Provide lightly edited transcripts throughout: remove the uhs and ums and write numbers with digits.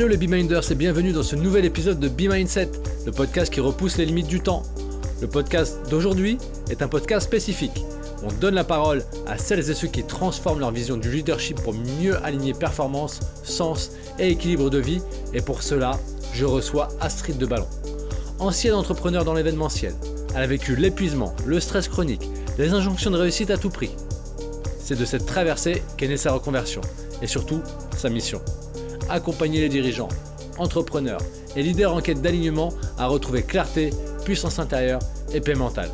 Hello les B-Minders et bienvenue dans ce nouvel épisode de B-Mindset, le podcast qui repousse les limites du temps. Le podcast d'aujourd'hui est un podcast spécifique. On donne la parole à celles et ceux qui transforment leur vision du leadership pour mieux aligner performance, sens et équilibre de vie. Et pour cela, je reçois Astrid de Ballon. Ancienne entrepreneur dans l'événementiel, elle a vécu l'épuisement, le stress chronique, les injonctions de réussite à tout prix. C'est de cette traversée qu'est née sa reconversion et surtout sa mission. Accompagner les dirigeants, entrepreneurs et leaders en quête d'alignement à retrouver clarté, puissance intérieure et paix mentale.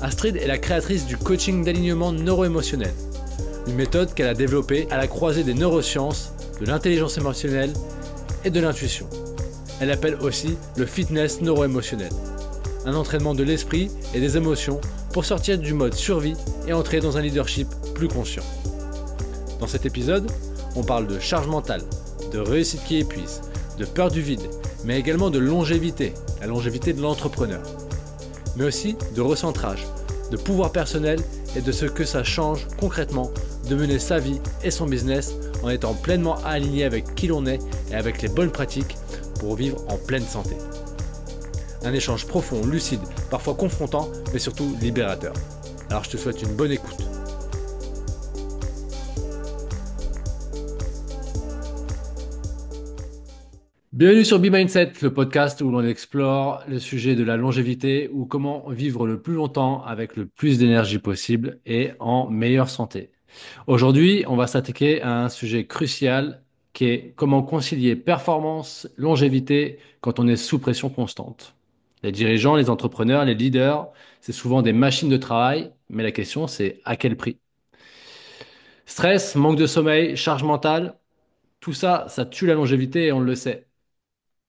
Astrid est la créatrice du coaching d'alignement neuro-émotionnel, une méthode qu'elle a développée à la croisée des neurosciences, de l'intelligence émotionnelle et de l'intuition. Elle appelle aussi le fitness neuro-émotionnel, un entraînement de l'esprit et des émotions pour sortir du mode survie et entrer dans un leadership plus conscient. Dans cet épisode, on parle de charge mentale, de réussite qui épuise, de peur du vide, mais également de longévité, la longévité de l'entrepreneur. Mais aussi de recentrage, de pouvoir personnel et de ce que ça change concrètement de mener sa vie et son business en étant pleinement aligné avec qui l'on est et avec les bonnes pratiques pour vivre en pleine santé. Un échange profond, lucide, parfois confrontant, mais surtout libérateur. Alors je te souhaite une bonne écoute. Bienvenue sur B-Mindset, le podcast où l'on explore le sujet de la longévité ou comment vivre le plus longtemps avec le plus d'énergie possible et en meilleure santé. Aujourd'hui, on va s'attaquer à un sujet crucial qui est comment concilier performance, longévité quand on est sous pression constante. Les dirigeants, les entrepreneurs, les leaders, c'est souvent des machines de travail, mais la question c'est à quel prix? Stress, manque de sommeil, charge mentale, tout ça, ça tue la longévité et on le sait.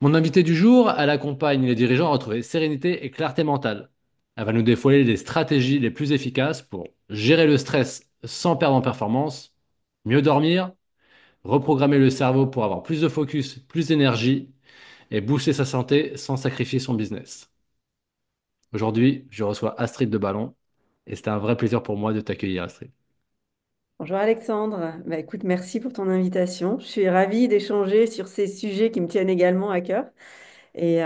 Mon invitée du jour, elle accompagne les dirigeants à retrouver sérénité et clarté mentale. Elle va nous dévoiler les stratégies les plus efficaces pour gérer le stress sans perdre en performance, mieux dormir, reprogrammer le cerveau pour avoir plus de focus, plus d'énergie et booster sa santé sans sacrifier son business. Aujourd'hui, je reçois Astrid de Ballon et c'était un vrai plaisir pour moi de t'accueillir, Astrid. Bonjour Alexandre, écoute, merci pour ton invitation. Je suis ravie d'échanger sur ces sujets qui me tiennent également à cœur et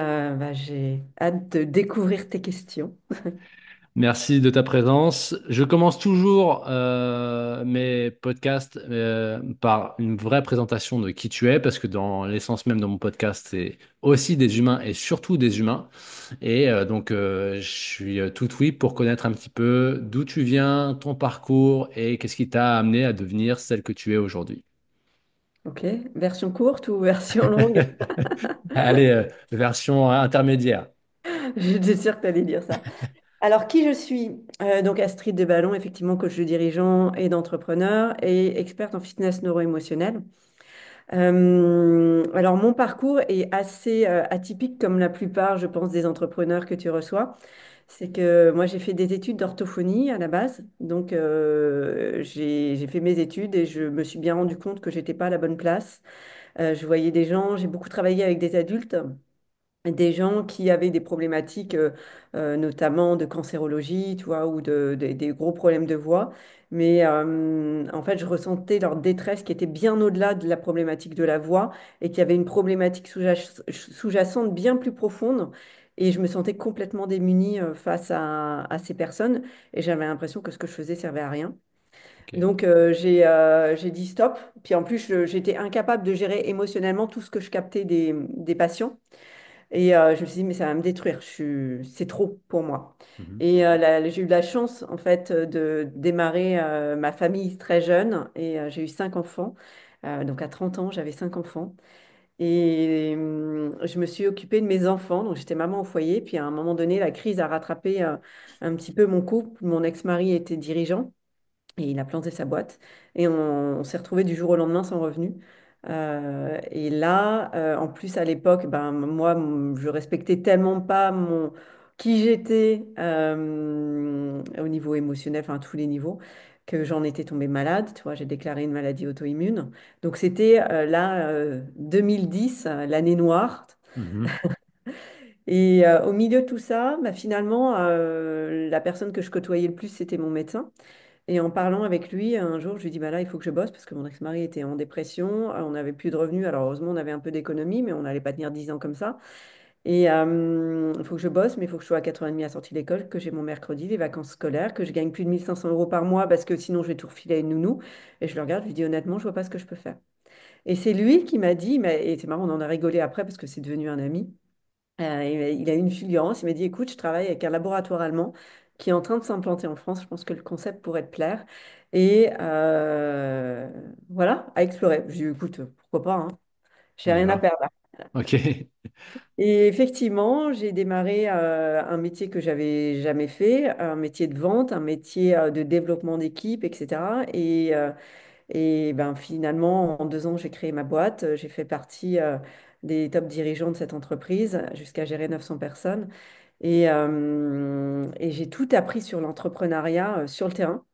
j'ai hâte de découvrir tes questions. Merci de ta présence. Je commence toujours mes podcasts par une vraie présentation de qui tu es, parce que dans l'essence même de mon podcast, c'est aussi des humains et surtout des humains. Et je suis tout oui pour connaître un petit peu d'où tu viens, ton parcours et qu'est-ce qui t'a amené à devenir celle que tu es aujourd'hui. Ok, version courte ou version longue? Allez, version intermédiaire. J'étais sûre que tu allais dire ça. Alors, qui je suis? Donc Astrid de Ballon, effectivement, coach de dirigeant et d'entrepreneur et experte en fitness neuro-émotionnel. Alors, mon parcours est assez atypique comme la plupart, je pense, des entrepreneurs que tu reçois. C'est que moi, j'ai fait des études d'orthophonie à la base. Donc, j'ai fait mes études et je me suis bien rendu compte que j'étais pas à la bonne place. Je voyais des gens, j'ai beaucoup travaillé avec des adultes, des gens qui avaient des problématiques, notamment de cancérologie, tu vois, ou des gros problèmes de voix. Mais en fait, je ressentais leur détresse qui était bien au-delà de la problématique de la voix et qui avait une problématique sous-jacente bien plus profonde. Et je me sentais complètement démunie face à ces personnes et j'avais l'impression que ce que je faisais servait à rien. Ok. Donc, j'ai dit stop. Puis en plus, j'étais incapable de gérer émotionnellement tout ce que je captais des patients. Et je me suis dit, mais ça va me détruire, c'est trop pour moi. Mhm. Et j'ai eu la chance, en fait, de démarrer ma famille très jeune et j'ai eu 5 enfants. Donc à 30 ans, j'avais 5 enfants. Et je me suis occupée de mes enfants, donc j'étais maman au foyer. Puis à un moment donné, la crise a rattrapé un petit peu mon couple. Mon ex-mari était dirigeant. Et il a planté sa boîte. Et on s'est retrouvés du jour au lendemain sans revenu. Et là, en plus, à l'époque, ben, moi, je respectais tellement pas qui j'étais au niveau émotionnel, enfin à tous les niveaux, que j'en étais tombée malade. Tu vois, j'ai déclaré une maladie auto-immune. Donc c'était là, 2010, l'année noire. Mhm. Et au milieu de tout ça, bah, finalement, la personne que je côtoyais le plus, c'était mon médecin. Et en parlant avec lui, un jour, je lui dis, bah là, il faut que je bosse parce que mon ex-mari était en dépression, on n'avait plus de revenus. Alors, heureusement, on avait un peu d'économie, mais on n'allait pas tenir 10 ans comme ça. Et il faut que je bosse, mais il faut que je sois à 4h30 à sortie de l'école, que j'ai mon mercredi, les vacances scolaires, que je gagne plus de 1 500 € par mois parce que sinon, je vais tout refiler à une nounou. Et je le regarde, je lui dis, honnêtement, je vois pas ce que je peux faire. Et c'est lui qui m'a dit, mais, et c'est marrant, on en a rigolé après parce que c'est devenu un ami. Il a eu une fulgurance. Il m'a dit, écoute, je travaille avec un laboratoire allemand qui est en train de s'implanter en France. Je pense que le concept pourrait te plaire. Et voilà, à explorer. Je lui ai dit, écoute, pourquoi pas, hein. J'ai On y rien à va. perdre. Ok. Et effectivement, j'ai démarré un métier que j'avais jamais fait, un métier de vente, un métier de développement d'équipe, etc. Et ben, finalement, en 2 ans, j'ai créé ma boîte. J'ai fait partie des top dirigeants de cette entreprise jusqu'à gérer 900 personnes. Et j'ai tout appris sur l'entrepreneuriat sur le terrain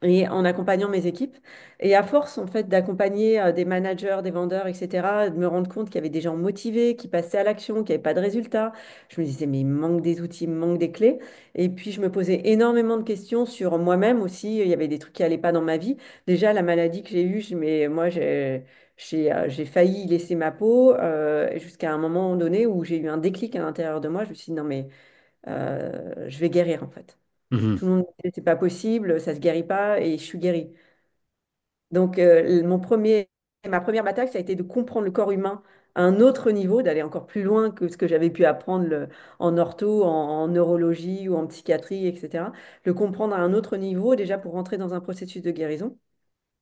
et en accompagnant mes équipes. Et à force, en fait, d'accompagner des managers, des vendeurs, etc., de me rendre compte qu'il y avait des gens motivés, qui passaient à l'action, qui n'avaient pas de résultats, je me disais, mais il me manque des outils, il me manque des clés. Et puis, je me posais énormément de questions sur moi-même aussi. Il y avait des trucs qui n'allaient pas dans ma vie. Déjà, la maladie que j'ai eue, mais moi, j'ai failli laisser ma peau jusqu'à un moment donné où j'ai eu un déclic à l'intérieur de moi. Je me suis dit, non, mais je vais guérir, en fait. Mhm. Tout le monde me disait, c'est pas possible, ça se guérit pas, et je suis guérie. Donc, ma première bataille, ça a été de comprendre le corps humain à un autre niveau, d'aller encore plus loin que ce que j'avais pu apprendre en ortho, en neurologie ou en psychiatrie, etc. Le comprendre à un autre niveau, déjà pour rentrer dans un processus de guérison.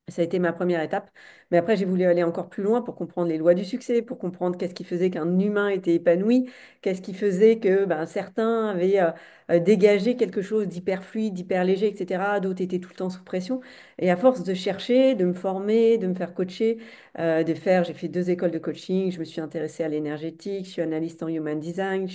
Ça a été ma première étape. Mais après, j'ai voulu aller encore plus loin pour comprendre les lois du succès, pour comprendre qu'est-ce qui faisait qu'un humain était épanoui, qu'est-ce qui faisait que ben, certains avaient dégagé quelque chose d'hyper fluide, d'hyper léger, etc. D'autres étaient tout le temps sous pression. Et à force de chercher, de me former, de me faire coacher, j'ai fait 2 écoles de coaching, je me suis intéressée à l'énergétique, je suis analyste en human design, je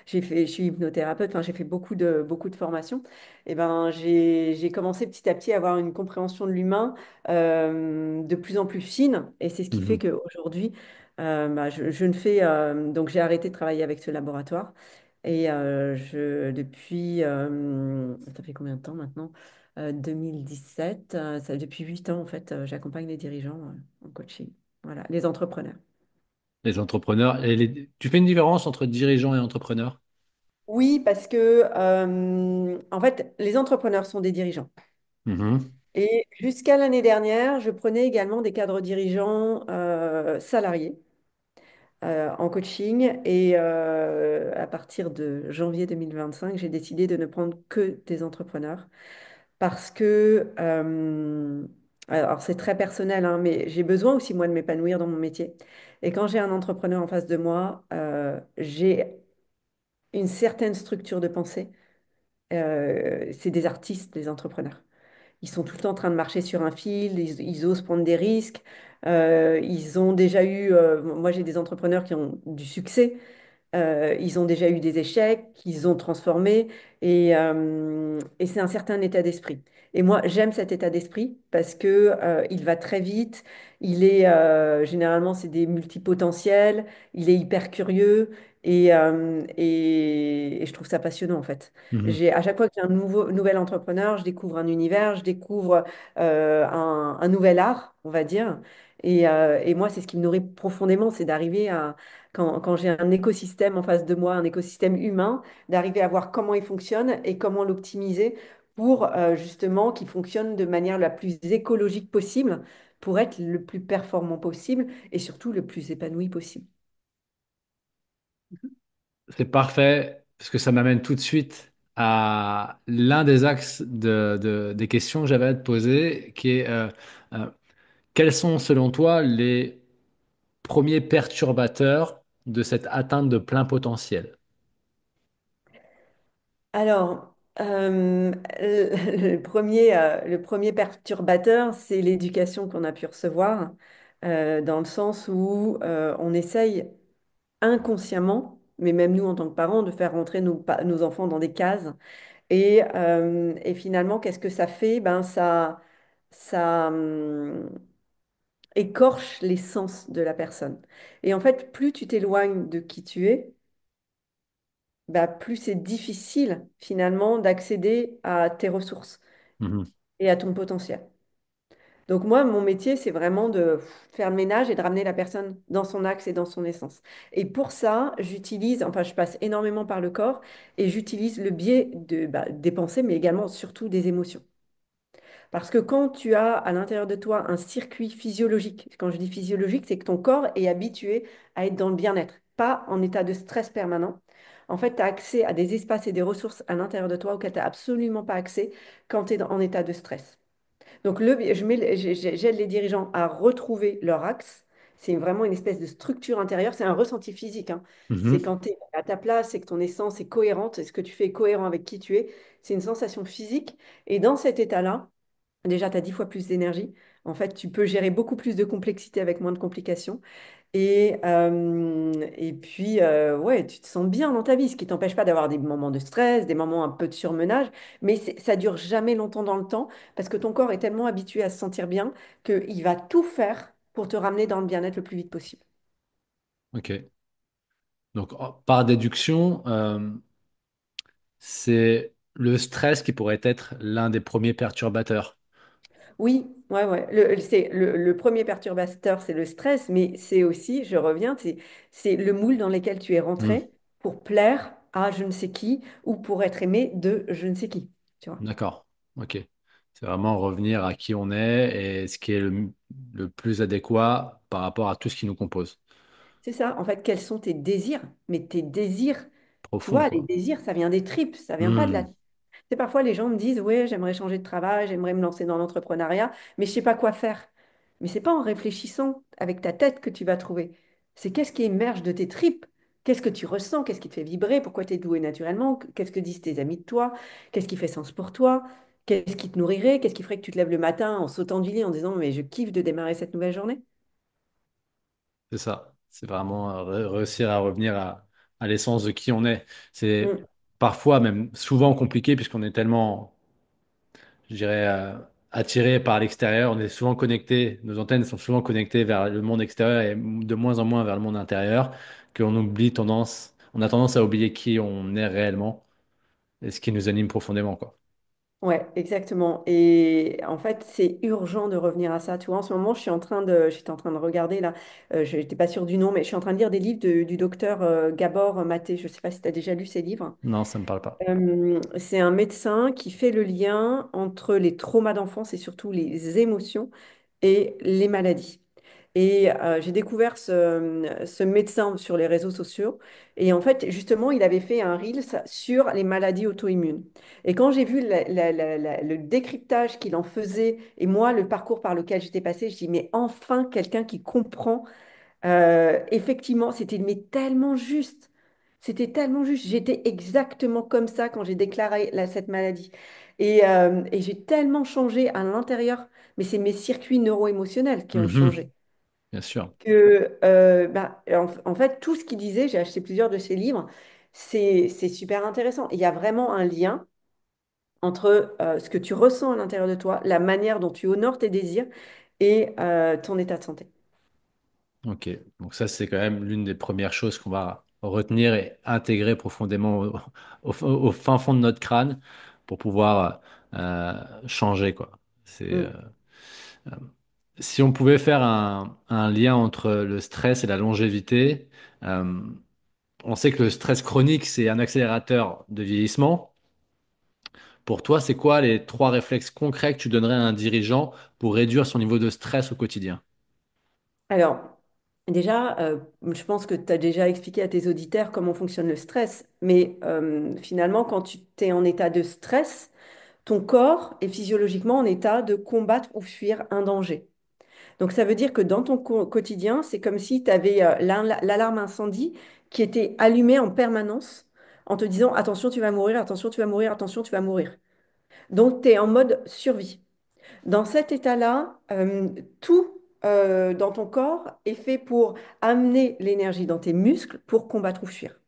suis hypnothérapeute, enfin, j'ai fait beaucoup de formations. Et ben, j'ai commencé petit à petit à avoir une compréhension de l'humain de plus en plus fine. Et c'est ce qui fait Mhm. qu'aujourd'hui, bah, je ne fais. Donc, j'ai arrêté de travailler avec ce laboratoire. Et depuis. Ça fait combien de temps maintenant? 2017. Depuis 8 ans, en fait, j'accompagne les dirigeants en coaching. Voilà, les entrepreneurs. Les entrepreneurs. Tu fais une différence entre dirigeant et entrepreneur? Oui, parce que, en fait, les entrepreneurs sont des dirigeants. Mhm. Et jusqu'à l'année dernière, je prenais également des cadres dirigeants salariés en coaching. Et à partir de janvier 2025, j'ai décidé de ne prendre que des entrepreneurs parce que, alors c'est très personnel, hein, mais j'ai besoin aussi, moi, de m'épanouir dans mon métier. Et quand j'ai un entrepreneur en face de moi, j'ai une certaine structure de pensée. C'est des artistes, les entrepreneurs. Ils sont tout le temps en train de marcher sur un fil, ils osent prendre des risques. Ils ont déjà eu, moi j'ai des entrepreneurs qui ont du succès, ils ont déjà eu des échecs, qu'ils ont transformés, et c'est un certain état d'esprit. Et moi, j'aime cet état d'esprit parce que il va très vite, généralement, c'est des multipotentiels, il est hyper curieux, et je trouve ça passionnant en fait. Mhm. À chaque fois qu'il y a un nouvel entrepreneur, je découvre un univers, je découvre un nouvel art, on va dire. Et moi, c'est ce qui me nourrit profondément, c'est d'arriver à quand j'ai un écosystème en face de moi, un écosystème humain, d'arriver à voir comment il fonctionne et comment l'optimiser pour justement qu'il fonctionne de manière la plus écologique possible, pour être le plus performant possible et surtout le plus épanoui possible. C'est parfait parce que ça m'amène tout de suite à l'un des axes des questions que j'avais à te poser, qui est euh, quels sont selon toi les premiers perturbateurs de cette atteinte de plein potentiel? Alors, le premier perturbateur, c'est l'éducation qu'on a pu recevoir, dans le sens où on essaye inconsciemment, mais même nous en tant que parents, de faire rentrer nos enfants dans des cases. Et finalement, qu'est-ce que ça fait? Ben, ça écorche l'essence de la personne. Et en fait, plus tu t'éloignes de qui tu es, bah, plus c'est difficile finalement d'accéder à tes ressources. et à ton potentiel. Donc moi, mon métier, c'est vraiment de faire le ménage et de ramener la personne dans son axe et dans son essence. Et pour ça, j'utilise, enfin, je passe énormément par le corps et j'utilise le biais des pensées, mais également surtout des émotions. Parce que quand tu as à l'intérieur de toi un circuit physiologique, quand je dis physiologique, c'est que ton corps est habitué à être dans le bien-être, pas en état de stress permanent. En fait, tu as accès à des espaces et des ressources à l'intérieur de toi auxquels tu n'as absolument pas accès quand tu es en état de stress. Donc, j'aide les dirigeants à retrouver leur axe. C'est vraiment une espèce de structure intérieure. C'est un ressenti physique, hein. C'est Mhm. quand tu es à ta place et que ton essence est cohérente et ce que tu fais est cohérent avec qui tu es. C'est une sensation physique. Et dans cet état-là, déjà, tu as 10 fois plus d'énergie. En fait, tu peux gérer beaucoup plus de complexité avec moins de complications. Et puis, ouais, tu te sens bien dans ta vie, ce qui t'empêche pas d'avoir des moments de stress, des moments un peu de surmenage, mais ça dure jamais longtemps dans le temps parce que ton corps est tellement habitué à se sentir bien qu'il va tout faire pour te ramener dans le bien-être le plus vite possible. Ok. Donc, par déduction, c'est le stress qui pourrait être l'un des premiers perturbateurs. Oui, ouais, ouais. Le premier perturbateur, c'est le stress, mais c'est aussi, je reviens, c'est le moule dans lequel tu es Hmm. rentré pour plaire à je ne sais qui ou pour être aimé de je ne sais qui. Tu vois. D'accord. Ok. C'est vraiment revenir à qui on est et ce qui est le plus adéquat par rapport à tout ce qui nous compose. C'est ça, en fait, quels sont tes désirs? Mais tes désirs, tu Profond, vois, les quoi. désirs, ça vient des tripes, ça vient pas de la... Hmm. Tu sais, parfois, les gens me disent, ouais, j'aimerais changer de travail, j'aimerais me lancer dans l'entrepreneuriat, mais je sais pas quoi faire. Mais c'est pas en réfléchissant avec ta tête que tu vas trouver. C'est qu'est-ce qui émerge de tes tripes? Qu'est-ce que tu ressens? Qu'est-ce qui te fait vibrer? Pourquoi tu es doué naturellement? Qu'est-ce que disent tes amis de toi? Qu'est-ce qui fait sens pour toi? Qu'est-ce qui te nourrirait? Qu'est-ce qui ferait que tu te lèves le matin en sautant du lit en disant, mais je kiffe de démarrer cette nouvelle journée? C'est ça. C'est vraiment réussir à revenir à l'essence de qui on est. C'est Mm. parfois même souvent compliqué puisqu'on est tellement, je dirais, attiré par l'extérieur. On est souvent connecté, nos antennes sont souvent connectées vers le monde extérieur et de moins en moins vers le monde intérieur, on a tendance à oublier qui on est réellement et ce qui nous anime profondément, quoi. Ouais, exactement. Et en fait, c'est urgent de revenir à ça. Tu vois, en ce moment, j'étais en train de regarder là, je n'étais pas sûre du nom, mais je suis en train de lire des livres du docteur Gabor Maté. Je ne sais pas si tu as déjà lu ces livres. Non, ça me parle pas. C'est un médecin qui fait le lien entre les traumas d'enfance et surtout les émotions et les maladies. Et j'ai découvert ce médecin sur les réseaux sociaux. Et en fait, justement, il avait fait un Reels sur les maladies auto-immunes. Et quand j'ai vu le décryptage qu'il en faisait, et moi, le parcours par lequel j'étais passée, je dis, mais enfin, quelqu'un qui comprend. Effectivement, c'était mais tellement juste. C'était tellement juste. J'étais exactement comme ça quand j'ai déclaré cette maladie. Et j'ai tellement changé à l'intérieur, mais c'est mes circuits neuro-émotionnels qui ont Mhm, changé. bien sûr. En fait, tout ce qu'il disait, j'ai acheté plusieurs de ses livres, c'est super intéressant. Il y a vraiment un lien entre ce que tu ressens à l'intérieur de toi, la manière dont tu honores tes désirs et ton état de santé. Ok, donc ça c'est quand même l'une des premières choses qu'on va retenir et intégrer profondément au fin fond de notre crâne pour pouvoir changer quoi. C'est Mm. si on pouvait faire un lien entre le stress et la longévité, euh, on sait que le stress chronique c'est un accélérateur de vieillissement. Pour toi, c'est quoi les trois réflexes concrets que tu donnerais à un dirigeant pour réduire son niveau de stress au quotidien? Alors, déjà, je pense que tu as déjà expliqué à tes auditeurs comment fonctionne le stress, mais finalement, quand tu es en état de stress, ton corps est physiologiquement en état de combattre ou fuir un danger. Donc, ça veut dire que dans ton quotidien, c'est comme si tu avais l'alarme incendie qui était allumée en permanence en te disant, attention, tu vas mourir, attention, tu vas mourir, attention, tu vas mourir. Donc, tu es en mode survie. Dans cet état-là, tout dans ton corps est fait pour amener l'énergie dans tes muscles pour combattre ou fuir.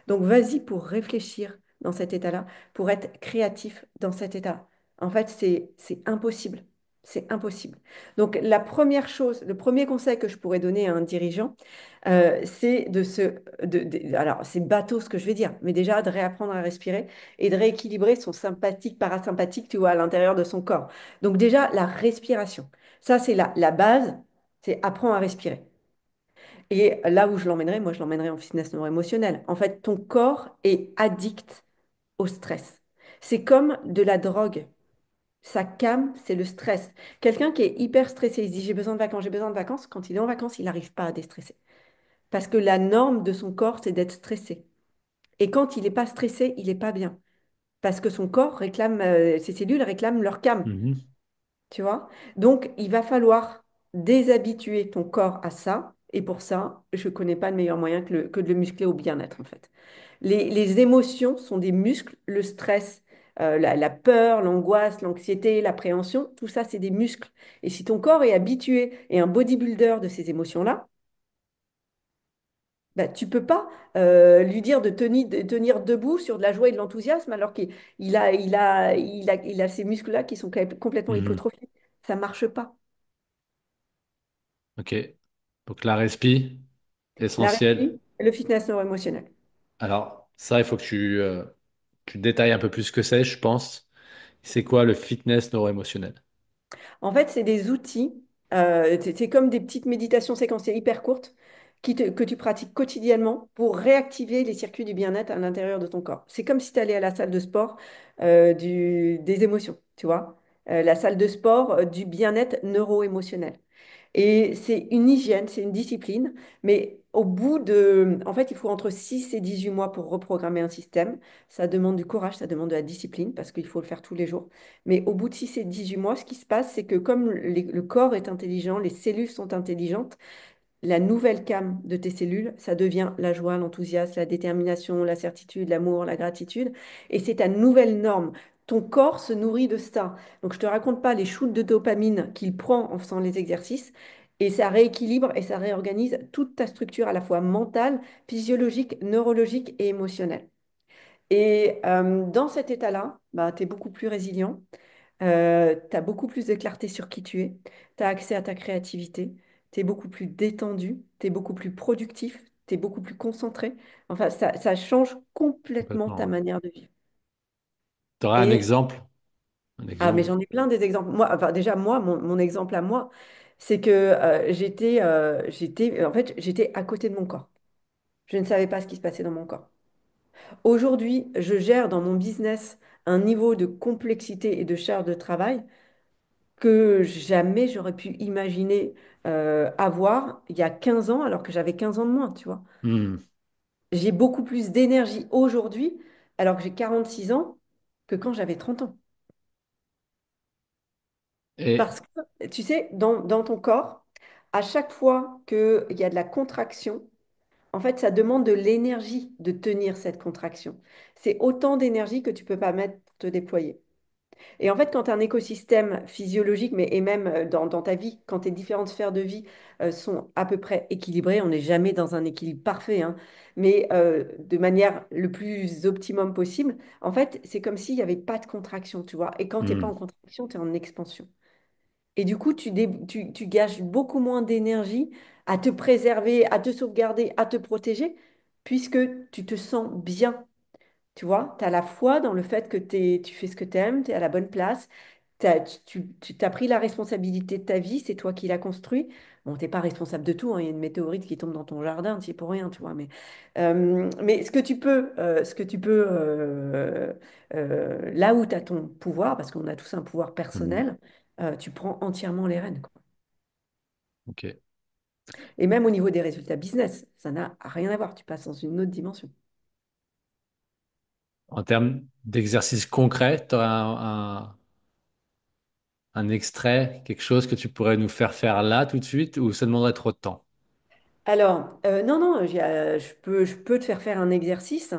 Donc vas-y pour réfléchir dans cet état-là, pour être créatif dans cet état. En fait, c'est impossible. C'est impossible. Donc, la première chose, le premier conseil que je pourrais donner à un dirigeant, c'est alors, c'est bateau ce que je vais dire, mais déjà de réapprendre à respirer et de rééquilibrer son sympathique, parasympathique, tu vois, à l'intérieur de son corps. Donc, déjà, la respiration. Ça, c'est la base, c'est apprendre à respirer. Et là où je l'emmènerai, moi, je l'emmènerai en fitness neuro-émotionnel. En fait, ton corps est addict au stress. C'est comme de la drogue. Sa cam, c'est le stress. Quelqu'un qui est hyper stressé, il se dit j'ai besoin de vacances, j'ai besoin de vacances. Quand il est en vacances, il n'arrive pas à déstresser. Parce que la norme de son corps, c'est d'être stressé. Et quand il n'est pas stressé, il n'est pas bien. Parce que son corps réclame, ses cellules réclament leur cam, Mhm. tu vois. Donc, il va falloir déshabituer ton corps à ça. Et pour ça, je ne connais pas de meilleur moyen que de le muscler au bien-être, en fait. Les émotions sont des muscles, le stress, la peur, l'angoisse, l'anxiété, l'appréhension, tout ça, c'est des muscles. Et si ton corps est habitué et un bodybuilder de ces émotions-là, bah, tu peux pas lui dire de tenir debout sur de la joie et de l'enthousiasme alors qu'il a ces muscles-là qui sont complètement Mhm. hypotrophiés. Ça marche pas. Ok. Donc la respi, La essentiel. réussite, le fitness neuro-émotionnel. Alors, ça, il faut que tu détailles un peu plus ce que c'est, je pense. C'est quoi le fitness neuro-émotionnel? En fait, c'est des outils, c'est comme des petites méditations séquentielles hyper courtes que tu pratiques quotidiennement pour réactiver les circuits du bien-être à l'intérieur de ton corps. C'est comme si tu allais à la salle de sport des émotions, tu vois. La salle de sport du bien-être neuro-émotionnel. Et c'est une hygiène, c'est une discipline, mais au bout de... En fait, il faut entre 6 et 18 mois pour reprogrammer un système. Ça demande du courage, ça demande de la discipline, parce qu'il faut le faire tous les jours. Mais au bout de 6 et 18 mois, ce qui se passe, c'est que comme le corps est intelligent, les cellules sont intelligentes, la nouvelle cam de tes cellules, ça devient la joie, l'enthousiasme, la détermination, la certitude, l'amour, la gratitude. Et c'est ta nouvelle norme. Ton corps se nourrit de ça. Donc, je ne te raconte pas les shoots de dopamine qu'il prend en faisant les exercices. Et ça rééquilibre et ça réorganise toute ta structure à la fois mentale, physiologique, neurologique et émotionnelle. Et dans cet état-là, bah, tu es beaucoup plus résilient, tu as beaucoup plus de clarté sur qui tu es, tu as accès à ta créativité, tu es beaucoup plus détendu, tu es beaucoup plus productif, tu es beaucoup plus concentré. Enfin, ça change complètement Complètement, ta ouais. manière de vivre. Tu aurais un Et, exemple? Un ah, mais exemple? j'en ai plein des exemples. Moi, enfin, déjà, moi, mon exemple à moi, c'est que en fait, j'étais à côté de mon corps. Je ne savais pas ce qui se passait dans mon corps. Aujourd'hui, je gère dans mon business un niveau de complexité et de charge de travail que jamais j'aurais pu imaginer avoir il y a 15 ans, alors que j'avais 15 ans de moins, tu vois. Hmm. J'ai beaucoup plus d'énergie aujourd'hui, alors que j'ai 46 ans, que quand j'avais 30 ans. Et Parce que, tu sais, dans ton corps, à chaque fois qu'il y a de la contraction, en fait, ça demande de l'énergie de tenir cette contraction. C'est autant d'énergie que tu peux pas mettre pour te déployer. Et en fait, quand un écosystème physiologique, mais et même dans ta vie, quand tes différentes sphères de vie sont à peu près équilibrées, on n'est jamais dans un équilibre parfait, hein, mais de manière le plus optimum possible, en fait, c'est comme s'il n'y avait pas de contraction, tu vois. Et quand tu n'es pas en hmm. contraction, tu es en expansion. Et du coup, tu gages beaucoup moins d'énergie à te préserver, à te sauvegarder, à te protéger, puisque tu te sens bien. Tu vois, tu as la foi dans le fait que tu fais ce que tu aimes, tu es à la bonne place, tu t'as pris la responsabilité de ta vie, c'est toi qui l'as construit. Bon, t'es pas responsable de tout, hein, il y a une météorite qui tombe dans ton jardin, tu y es pour rien, tu vois. Mais là où tu as ton pouvoir, parce qu'on a tous un pouvoir Hmm. personnel, tu prends entièrement les rênes, quoi. Ok. Et même au niveau des résultats business, ça n'a rien à voir, tu passes dans une autre dimension. En termes d'exercice concret, tu aurais un extrait, quelque chose que tu pourrais nous faire faire là tout de suite ou ça demanderait trop de temps? Alors, non, non, je peux te faire faire un exercice.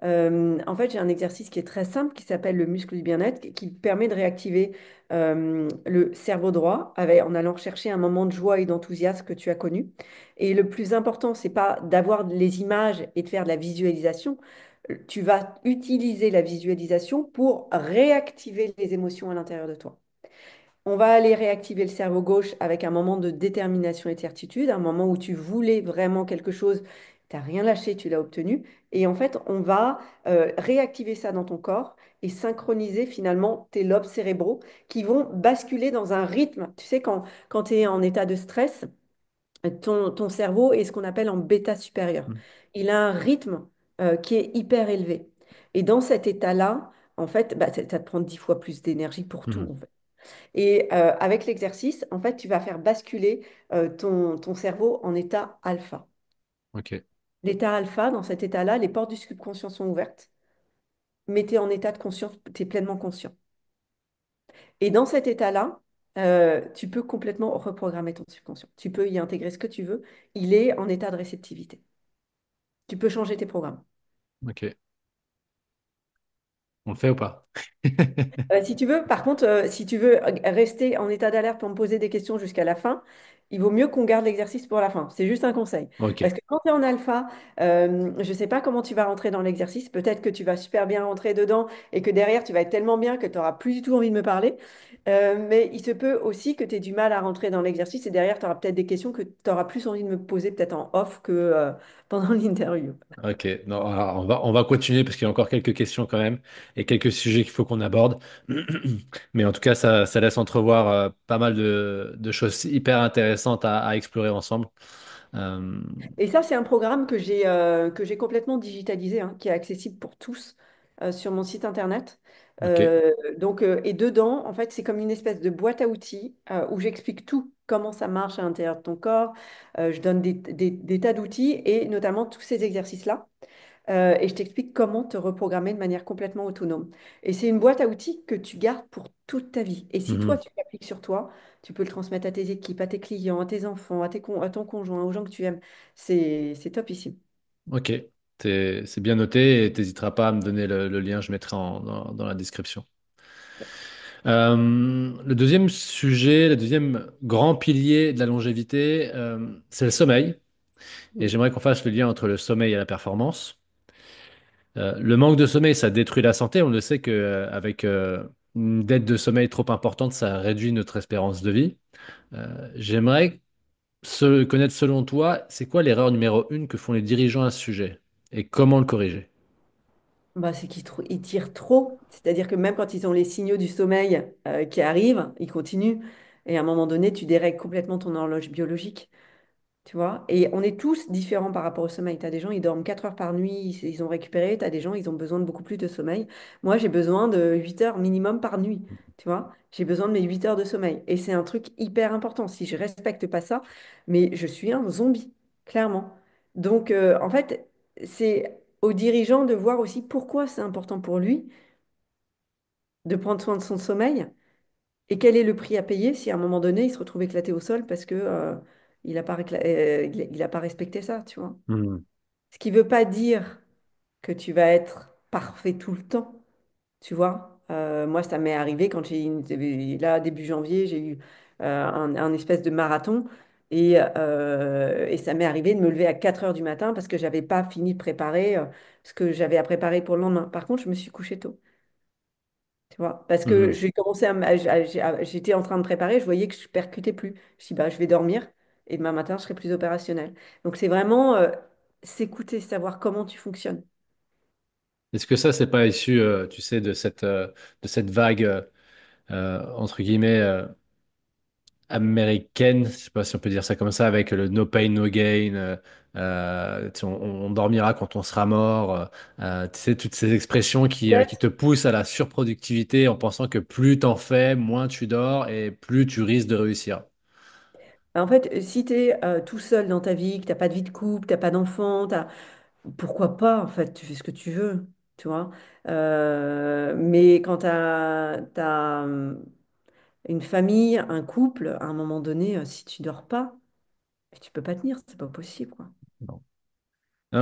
En fait, j'ai un exercice qui est très simple, qui s'appelle le muscle du bien-être, qui permet de réactiver le cerveau droit en allant chercher un moment de joie et d'enthousiasme que tu as connu. Et le plus important, c'est pas d'avoir les images et de faire de la visualisation. Tu vas utiliser la visualisation pour réactiver les émotions à l'intérieur de toi. On va aller réactiver le cerveau gauche avec un moment de détermination et de certitude, un moment où tu voulais vraiment quelque chose, tu n'as rien lâché, tu l'as obtenu. Et en fait, on va réactiver ça dans ton corps et synchroniser finalement tes lobes cérébraux qui vont basculer dans un rythme. Tu sais, quand tu es en état de stress, ton cerveau est ce qu'on appelle en bêta supérieur. Mm. Il a un rythme qui est hyper élevé. Et dans cet état-là, en fait, bah, ça te prend 10 fois plus d'énergie pour tout, Mhm. en fait. Et avec l'exercice, en fait, tu vas faire basculer ton cerveau en état alpha. Ok, L'état alpha, dans cet état-là, les portes du subconscient sont ouvertes, mais tu es en état de conscience, tu es pleinement conscient. Et dans cet état-là, tu peux complètement reprogrammer ton subconscient. Tu peux y intégrer ce que tu veux. Il est en état de réceptivité. Tu peux changer tes programmes. ok. On le fait ou pas? Si tu veux, par contre, si tu veux rester en état d'alerte pour me poser des questions jusqu'à la fin, il vaut mieux qu'on garde l'exercice pour la fin. C'est juste un conseil. Ok, Parce que quand tu es en alpha, je ne sais pas comment tu vas rentrer dans l'exercice. Peut-être que tu vas super bien rentrer dedans et que derrière, tu vas être tellement bien que tu n'auras plus du tout envie de me parler. Mais il se peut aussi que tu aies du mal à rentrer dans l'exercice et derrière, tu auras peut-être des questions que tu auras plus envie de me poser peut-être en off que pendant l'interview. ok. Non, alors, on va continuer parce qu'il y a encore quelques questions quand même et quelques sujets qu'il faut qu'on aborde. Mais en tout cas, ça laisse entrevoir pas mal de choses hyper intéressantes à explorer ensemble. Euh, Et ça, c'est un programme que j'ai complètement digitalisé, hein, qui est accessible pour tous sur mon site internet. ok. Et dedans, en fait, c'est comme une espèce de boîte à outils où j'explique tout, comment ça marche à l'intérieur de ton corps. Je donne des tas d'outils et notamment tous ces exercices-là. Et je t'explique comment te reprogrammer de manière complètement autonome. Et c'est une boîte à outils que tu gardes pour toute ta vie. Et si toi, Mhm. tu l'appliques sur toi, tu peux le transmettre à tes équipes, à tes clients, à tes enfants, à ton conjoint, aux gens que tu aimes. C'est topissime. Ok. C'est bien noté et t'hésiteras pas à me donner le lien, je mettrai dans la description. Le deuxième sujet, le deuxième grand pilier de la longévité, c'est le sommeil. Et Mm. j'aimerais qu'on fasse le lien entre le sommeil et la performance. Le manque de sommeil, ça détruit la santé. On le sait qu'avec une dette de sommeil trop importante, ça réduit notre espérance de vie. J'aimerais connaître selon toi, c'est quoi l'erreur numéro une que font les dirigeants à ce sujet et comment le corriger? Bah, c'est ils tirent trop. C'est-à-dire que même quand ils ont les signaux du sommeil qui arrivent, ils continuent. Et à un moment donné, tu dérègles complètement ton horloge biologique. Tu vois? Et on est tous différents par rapport au sommeil. Tu as des gens, ils dorment 4 heures par nuit, ils ont récupéré. Tu as des gens, ils ont besoin de beaucoup plus de sommeil. Moi, j'ai besoin de 8 heures minimum par nuit. Tu vois? J'ai besoin de mes 8 heures de sommeil. Et c'est un truc hyper important. Si je respecte pas ça, mais je suis un zombie, clairement. Donc, en fait, c'est aux dirigeants de voir aussi pourquoi c'est important pour lui de prendre soin de son sommeil et quel est le prix à payer si à un moment donné, il se retrouve éclaté au sol parce que, il n'a pas, il a pas respecté ça, tu vois. Hmm. Ce qui ne veut pas dire que tu vas être parfait tout le temps, tu vois. Moi, ça m'est arrivé quand là, début janvier, j'ai eu un espèce de marathon et ça m'est arrivé de me lever à 4 heures du matin parce que j'avais pas fini de préparer ce que j'avais à préparer pour le lendemain. Par contre, je me suis couchée tôt. Tu vois, parce que Mhm. j'ai commencé j'étais en train de préparer, je voyais que je percutais plus. Je dis, bah, je vais dormir et demain matin, je serai plus opérationnel. Donc, c'est vraiment s'écouter, savoir comment tu fonctionnes. Est-ce que ça, c'est pas issu, tu sais, de cette vague, entre guillemets, américaine, je sais pas si on peut dire ça comme ça, avec le no pain, no gain, tu sais, on dormira quand on sera mort, tu sais, toutes ces expressions qui te poussent à la surproductivité en pensant que plus t'en fais, moins tu dors et plus tu risques de réussir. En fait, si tu es tout seul dans ta vie, que tu n'as pas de vie de couple, tu n'as pas d'enfant, pourquoi pas, en fait, tu fais ce que tu veux, tu vois. Mais quand tu as, une famille, un couple, à un moment donné, si tu dors pas, tu peux pas tenir, c'est pas possible, quoi. Non,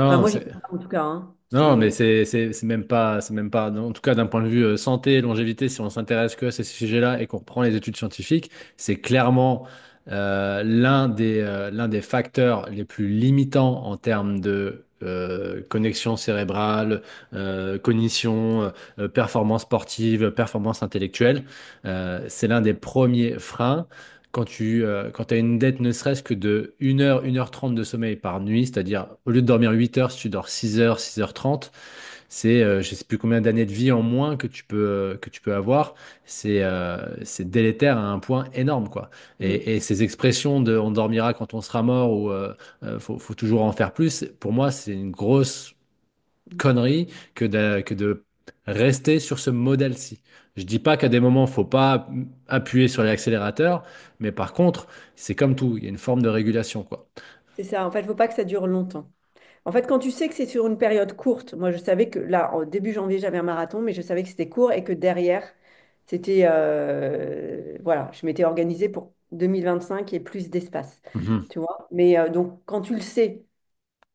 Enfin, non, moi, j'y crois pas, en tout cas, hein. non, mais C'est... c'est même pas, en tout cas d'un point de vue santé, longévité, si on s'intéresse que à ces sujets-là et qu'on reprend les études scientifiques, c'est clairement l'un des facteurs les plus limitants en termes de connexion cérébrale, cognition, performance sportive, performance intellectuelle. C'est l'un des premiers freins. Quand tu as une dette ne serait-ce que de 1 heure 30 de sommeil par nuit, c'est-à-dire au lieu de dormir 8 heures, si tu dors 6 heures, 6h30, c'est je sais plus combien d'années de vie en moins que tu peux avoir. C'est délétère à un point énorme, quoi. Mm. Et ces expressions de on dormira quand on sera mort ou faut toujours en faire plus, pour moi, c'est une grosse connerie que de rester sur ce modèle-ci. Je dis pas qu'à des moments, faut pas appuyer sur l'accélérateur, mais par contre, c'est comme tout, il y a une forme de régulation, quoi. C'est ça. En fait, il ne faut pas que ça dure longtemps. En fait, quand tu sais que c'est sur une période courte, moi je savais que là, au début janvier, j'avais un marathon, mais je savais que c'était court et que derrière, c'était... voilà, je m'étais organisée pour 2025 et plus d'espace, Mhm. tu vois. Mais donc, quand tu le sais,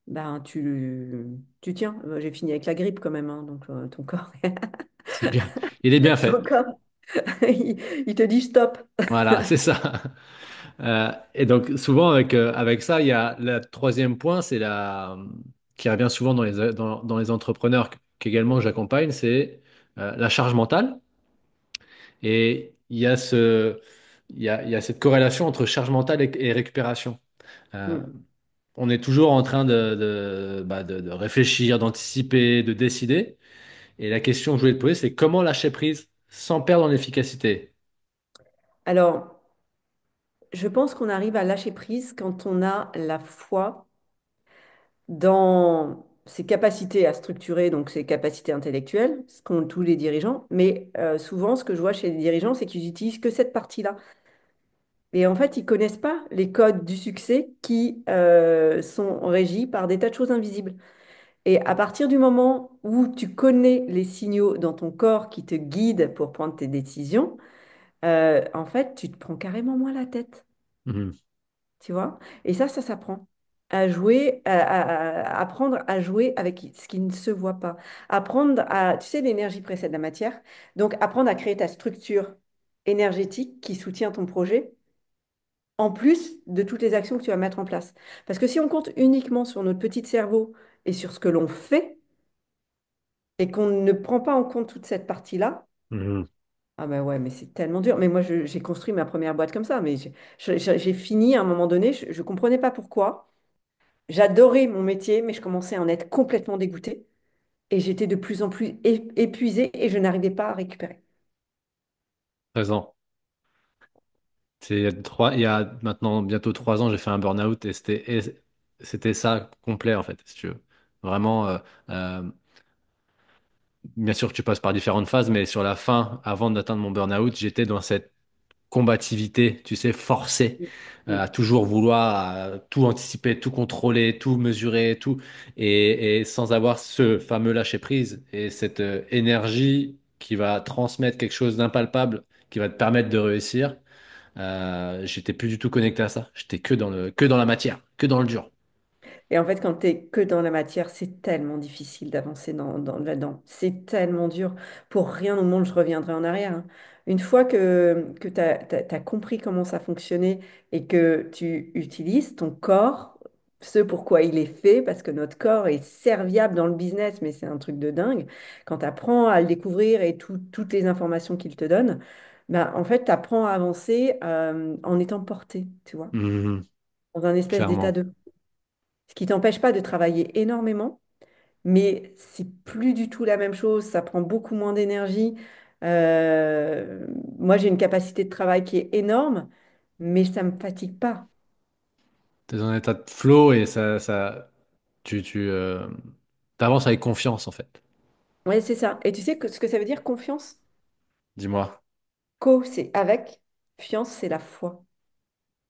ben, tu tiens. J'ai fini avec la grippe quand même, hein, donc ton corps, C'est bien. Il est bien fait. ton corps, il te dit stop. Voilà, c'est ça. Et donc souvent avec ça, il y a le troisième point, qui revient souvent dans les entrepreneurs qu'également j'accompagne, c'est la charge mentale. Et il y a cette corrélation entre charge mentale et récupération. Euh, Mm. on est toujours en train de réfléchir, d'anticiper, de décider. Et la question que je voulais te poser, c'est comment lâcher prise sans perdre en efficacité? Alors, je pense qu'on arrive à lâcher prise quand on a la foi dans ses capacités à structurer, donc ses capacités intellectuelles, ce qu'ont tous les dirigeants. Mais souvent, ce que je vois chez les dirigeants, c'est qu'ils utilisent que cette partie-là. Et en fait, ils connaissent pas les codes du succès qui sont régis par des tas de choses invisibles. Et à partir du moment où tu connais les signaux dans ton corps qui te guident pour prendre tes décisions, en fait, tu te prends carrément moins la tête. Mhm. Tu vois? Et ça s'apprend. À jouer, apprendre à jouer avec ce qui ne se voit pas. Apprendre à, tu sais, l'énergie précède la matière. Donc, apprendre à créer ta structure énergétique qui soutient ton projet, en plus de toutes les actions que tu vas mettre en place. Parce que si on compte uniquement sur notre petit cerveau et sur ce que l'on fait, et qu'on ne prend pas en compte toute cette partie-là, Mhm. ah ben ouais, mais c'est tellement dur. Mais moi, j'ai construit ma première boîte comme ça. Mais j'ai fini à un moment donné, je ne comprenais pas pourquoi. J'adorais mon métier, mais je commençais à en être complètement dégoûtée. Et j'étais de plus en plus épuisée et je n'arrivais pas à récupérer. Présent. Il y a maintenant bientôt 3 ans, j'ai fait un burn-out et c'était ça complet en fait, si tu veux. Vraiment, euh, bien sûr que tu passes par différentes phases, mais sur la fin, avant d'atteindre mon burn-out, j'étais dans cette combativité, tu sais, forcée à Mm. toujours vouloir tout anticiper, tout contrôler, tout mesurer, tout, et sans avoir ce fameux lâcher-prise et cette énergie qui va transmettre quelque chose d'impalpable, qui va te permettre de réussir. J'étais plus du tout connecté à ça. J'étais que dans la matière, que dans le dur. Et en fait, quand tu es que dans la matière, c'est tellement difficile d'avancer là-dedans. C'est tellement dur. Pour rien au monde, je reviendrai en arrière, hein. Une fois que tu as compris comment ça fonctionnait et que tu utilises ton corps, ce pourquoi il est fait, parce que notre corps est serviable dans le business, mais c'est un truc de dingue. Quand tu apprends à le découvrir et toutes les informations qu'il te donne, ben, en fait, tu apprends à avancer en étant porté, tu vois, Mhm, dans un espèce d'état clairement. de... Ce qui t'empêche pas de travailler énormément, mais c'est plus du tout la même chose, ça prend beaucoup moins d'énergie. Moi, j'ai une capacité de travail qui est énorme, mais ça ne me fatigue pas. T'es dans un état de flow et t'avances avec confiance en fait. Ouais, c'est ça. Et tu sais ce que ça veut dire confiance? Dis-moi. Co, c'est avec, fiance, c'est la foi.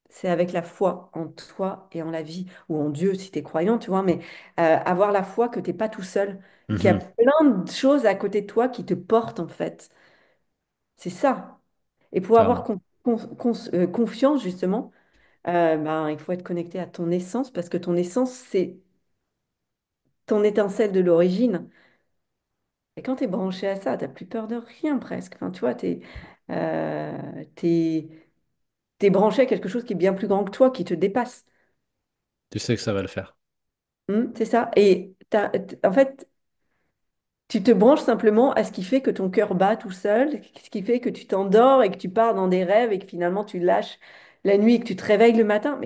C'est avec la foi en toi et en la vie, ou en Dieu si tu es croyant, tu vois, mais avoir la foi que tu n'es pas tout seul, qu'il y a Mhm, plein de choses à côté de toi qui te portent en fait. C'est ça. Et pour avoir clairement. confiance, justement, ben, il faut être connecté à ton essence parce que ton essence, c'est ton étincelle de l'origine. Et quand tu es branché à ça, tu n'as plus peur de rien presque. Enfin, tu vois, tu es, es branché à quelque chose qui est bien plus grand que toi, qui te dépasse. Tu sais que ça va le faire. C'est ça. Et en fait, tu te branches simplement à ce qui fait que ton cœur bat tout seul, ce qui fait que tu t'endors et que tu pars dans des rêves et que finalement tu lâches la nuit et que tu te réveilles le matin.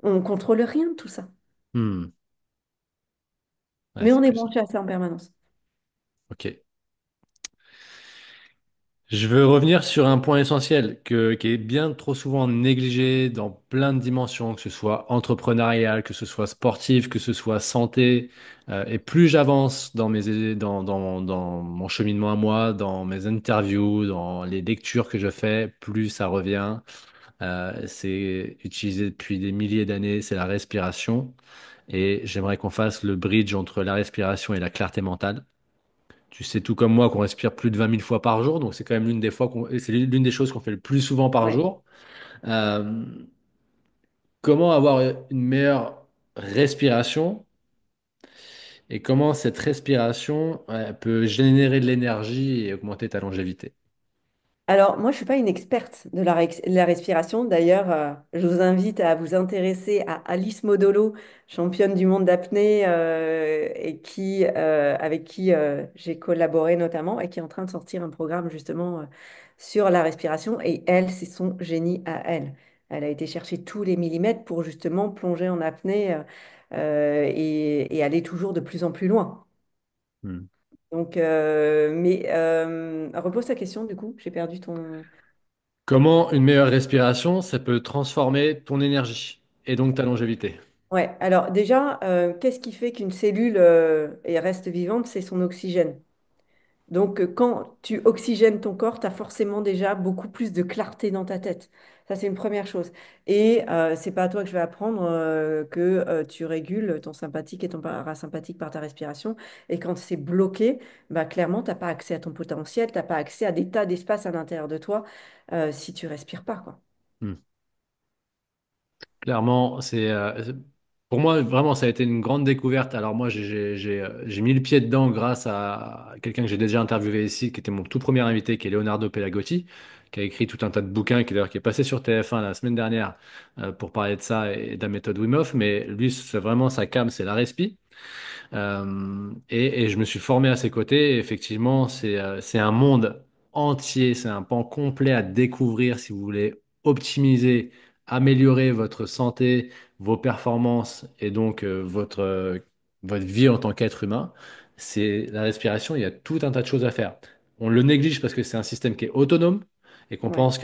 On ne contrôle rien de tout ça. Hmm. Ouais, Mais c'est on est plus ça. branché à ça en permanence. Ok. Je veux revenir sur un point essentiel qui est bien trop souvent négligé dans plein de dimensions, que ce soit entrepreneurial, que ce soit sportif, que ce soit santé. Et plus j'avance dans mon cheminement à moi, dans mes interviews, dans les lectures que je fais, plus ça revient. C'est utilisé depuis des milliers d'années, c'est la respiration. Et j'aimerais qu'on fasse le bridge entre la respiration et la clarté mentale. Tu sais tout comme moi qu'on respire plus de 20 000 fois par jour, donc c'est quand même c'est l'une des choses qu'on fait le plus souvent par Ouais. jour. Euh, Comment avoir une meilleure respiration et comment cette respiration peut générer de l'énergie et augmenter ta longévité? Alors, moi, je ne suis pas une experte de la respiration. D'ailleurs, je vous invite à vous intéresser à Alice Modolo, championne du monde d'apnée, avec qui j'ai collaboré notamment, et qui est en train de sortir un programme justement sur la respiration. Et elle, c'est son génie à elle. Elle a été chercher tous les millimètres pour justement plonger en apnée et aller toujours de plus en plus loin. Hmm. Donc, repose ta question, du coup, j'ai perdu ton... Comment une meilleure respiration, ça peut transformer ton énergie et donc ta longévité? Ouais, alors déjà, qu'est-ce qui fait qu'une cellule reste vivante? C'est son oxygène. Donc, quand tu oxygènes ton corps, tu as forcément déjà beaucoup plus de clarté dans ta tête. Ça, c'est une première chose. Et c'est pas à toi que je vais apprendre que tu régules ton sympathique et ton parasympathique par ta respiration. Et quand c'est bloqué, bah, clairement, tu n'as pas accès à ton potentiel, tu n'as pas accès à des tas d'espace à l'intérieur de toi si tu respires pas, quoi. Hmm. Clairement, pour moi vraiment ça a été une grande découverte. Alors moi j'ai mis le pied dedans grâce à quelqu'un que j'ai déjà interviewé ici, qui était mon tout premier invité, qui est Leonardo Pelagotti, qui a écrit tout un tas de bouquins, qui est passé sur TF1 la semaine dernière pour parler de ça et de la méthode Wim Hof. Mais lui, c'est vraiment sa came, c'est la respi. Et je me suis formé à ses côtés. Et effectivement, c'est un monde entier, c'est un pan complet à découvrir si vous voulez optimiser, améliorer votre santé, vos performances et donc votre vie en tant qu'être humain. C'est la respiration, il y a tout un tas de choses à faire. On le néglige parce que c'est un système qui est autonome et qu'on Ouais. pense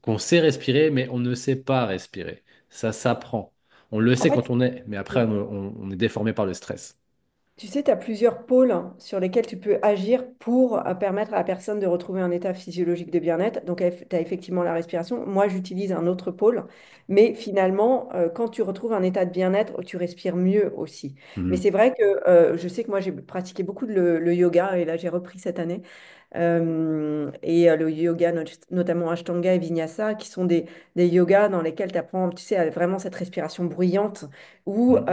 qu'on sait respirer, mais on ne sait pas respirer. Ça s'apprend. On le En sait fait, quand on est, mais après, on est déformé par le stress. tu sais, tu as plusieurs pôles sur lesquels tu peux agir pour permettre à la personne de retrouver un état physiologique de bien-être. Donc, tu as effectivement la respiration. Moi, j'utilise un autre pôle. Mais finalement, quand tu retrouves un état de bien-être, tu respires mieux aussi. Mais Mhm. c'est vrai que je sais que moi, j'ai pratiqué beaucoup le yoga et là, j'ai repris cette année. Le yoga, notamment Ashtanga et Vinyasa, qui sont des yogas dans lesquels tu apprends, tu sais, à vraiment cette respiration bruyante Mhm.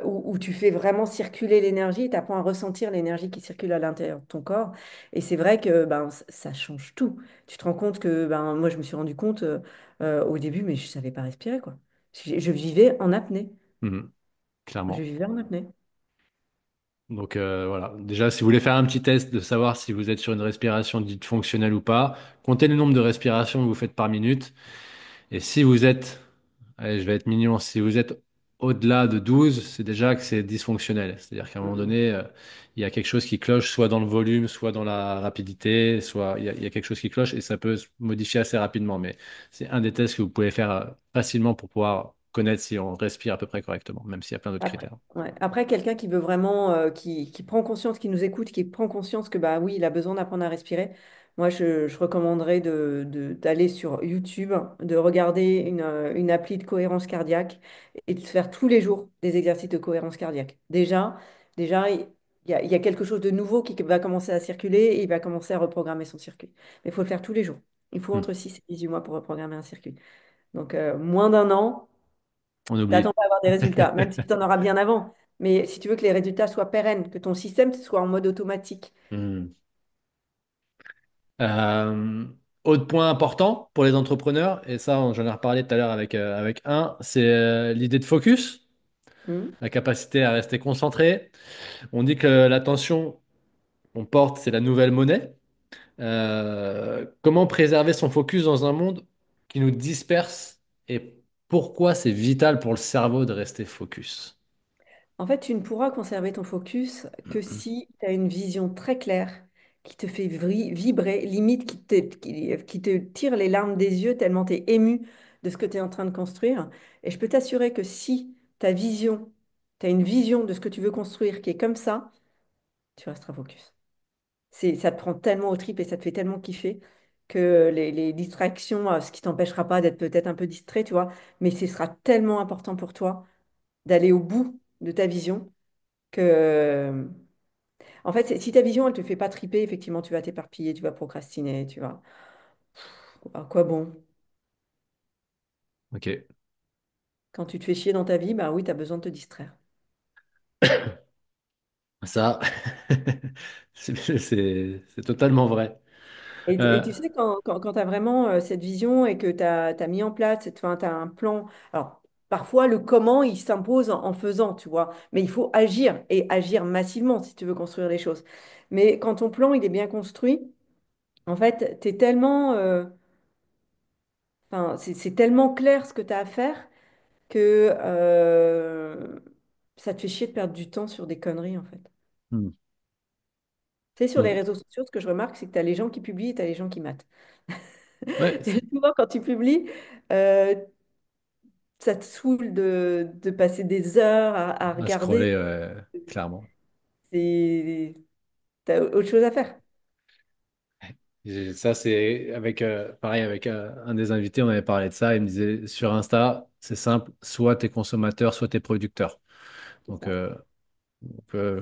où tu fais vraiment circuler l'énergie, tu apprends à ressentir l'énergie qui circule à l'intérieur de ton corps. Et c'est vrai que ben, ça change tout. Tu te rends compte que ben, moi, je me suis rendu compte au début, mais je ne savais pas respirer, quoi. Je vivais en apnée. Mhm. Je Clairement. vivais en apnée. Donc voilà, déjà si vous voulez faire un petit test de savoir si vous êtes sur une respiration dite fonctionnelle ou pas, comptez le nombre de respirations que vous faites par minute. Et si vous êtes, allez, je vais être mignon, si vous êtes au-delà de 12, c'est déjà que c'est dysfonctionnel. C'est-à-dire qu'à un moment Mhm. donné, il y a quelque chose qui cloche, soit dans le volume, soit dans la rapidité, soit il y a quelque chose qui cloche et ça peut se modifier assez rapidement. Mais c'est un des tests que vous pouvez faire facilement pour pouvoir connaître si on respire à peu près correctement, même s'il y a plein d'autres Après, critères. ouais. Après, quelqu'un qui veut vraiment, qui prend conscience, qui nous écoute, qui prend conscience que bah oui, il a besoin d'apprendre à respirer, moi je recommanderais d'aller sur YouTube, de regarder une appli de cohérence cardiaque et de faire tous les jours des exercices de cohérence cardiaque. Déjà, il y a quelque chose de nouveau qui va commencer à circuler et il va commencer à reprogrammer son circuit. Mais il faut le faire tous les jours. Il faut Hmm. entre 6 et 18 mois pour reprogrammer un circuit. Donc, moins d'un an. On T'attends oublie. pas à avoir des résultats, même si tu en auras bien avant. Mais si tu veux que les résultats soient pérennes, que ton système soit en mode automatique. Hmm. Euh, Autre point important pour les entrepreneurs, et ça, j'en ai reparlé tout à l'heure avec un, c'est l'idée de focus, Hmm. la capacité à rester concentré. On dit que l'attention qu'on porte, c'est la nouvelle monnaie. Comment préserver son focus dans un monde qui nous disperse et pourquoi c'est vital pour le cerveau de rester focus? En fait, tu ne pourras conserver ton focus que si tu as une vision très claire qui te fait vibrer, limite qui te tire les larmes des yeux tellement tu es ému de ce que tu es en train de construire. Et je peux t'assurer que si tu as une vision de ce que tu veux construire qui est comme ça, tu resteras focus. Ça te prend tellement aux tripes et ça te fait tellement kiffer que les distractions, ce qui t'empêchera pas d'être peut-être un peu distrait, tu vois, mais ce sera tellement important pour toi d'aller au bout de ta vision que, en fait, si ta vision, elle te fait pas triper, effectivement, tu vas t'éparpiller, tu vas procrastiner, tu vas... À quoi bon? Ok, Quand tu te fais chier dans ta vie, bah oui, tu as besoin de te distraire. ça, c'est totalement vrai. Et Euh, tu sais, quand tu as vraiment cette vision et que tu as mis en place, tu as un plan, alors parfois le comment, il s'impose en faisant, tu vois, mais il faut agir et agir massivement si tu veux construire les choses. Mais quand ton plan, il est bien construit, en fait, tu es tellement, enfin, c'est tellement clair ce que tu as à faire que ça te fait chier de perdre du temps sur des conneries, en fait. hmm. Tu sais, sur les Donc, réseaux sociaux, ce que je remarque, c'est que tu as les gens qui publient et tu as les gens qui matent. ouais, Et souvent, quand tu publies, euh, ça te saoule de passer des heures à à regarder. scroller, clairement. T'as autre chose à faire. Ça, c'est avec, pareil, avec un des invités, on avait parlé de ça. Il me disait sur Insta, c'est simple, soit t'es consommateur, soit t'es producteur. C'est Donc, ça.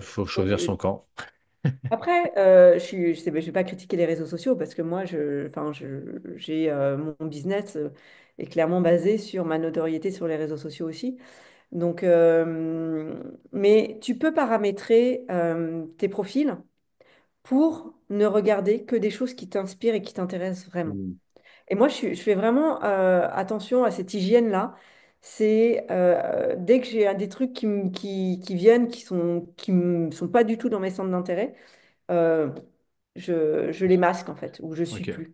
faut Donc, choisir son camp. après, je vais pas critiquer les réseaux sociaux parce que moi, j'ai mon business est clairement basé sur ma notoriété sur les réseaux sociaux aussi. Donc, mais tu peux paramétrer tes profils pour ne regarder que des choses qui t'inspirent et qui t'intéressent vraiment. Hmm. Et moi, je fais vraiment attention à cette hygiène-là. C'est dès que j'ai des trucs qui viennent, qui me sont pas du tout dans mes centres d'intérêt, euh, je les masque en fait, ou je suis Ok, plus.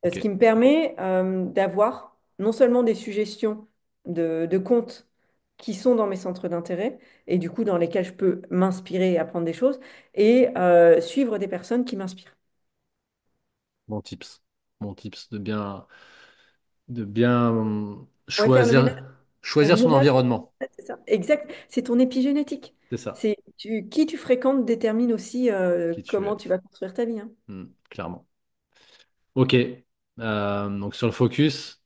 ok. Ce qui me permet d'avoir non seulement des suggestions de comptes qui sont dans mes centres d'intérêt, et du coup dans lesquels je peux m'inspirer et apprendre des choses, et suivre des personnes qui m'inspirent. Bon tips. Bon tips de bien Ouais, faire le ménage. Faire choisir le son ménage, environnement. c'est ça. Exact. C'est ton épigénétique. C'est ça. Qui tu fréquentes détermine aussi Qui tu comment es. tu vas construire ta vie, hein. Hmm, clairement. Ok. Donc sur le focus,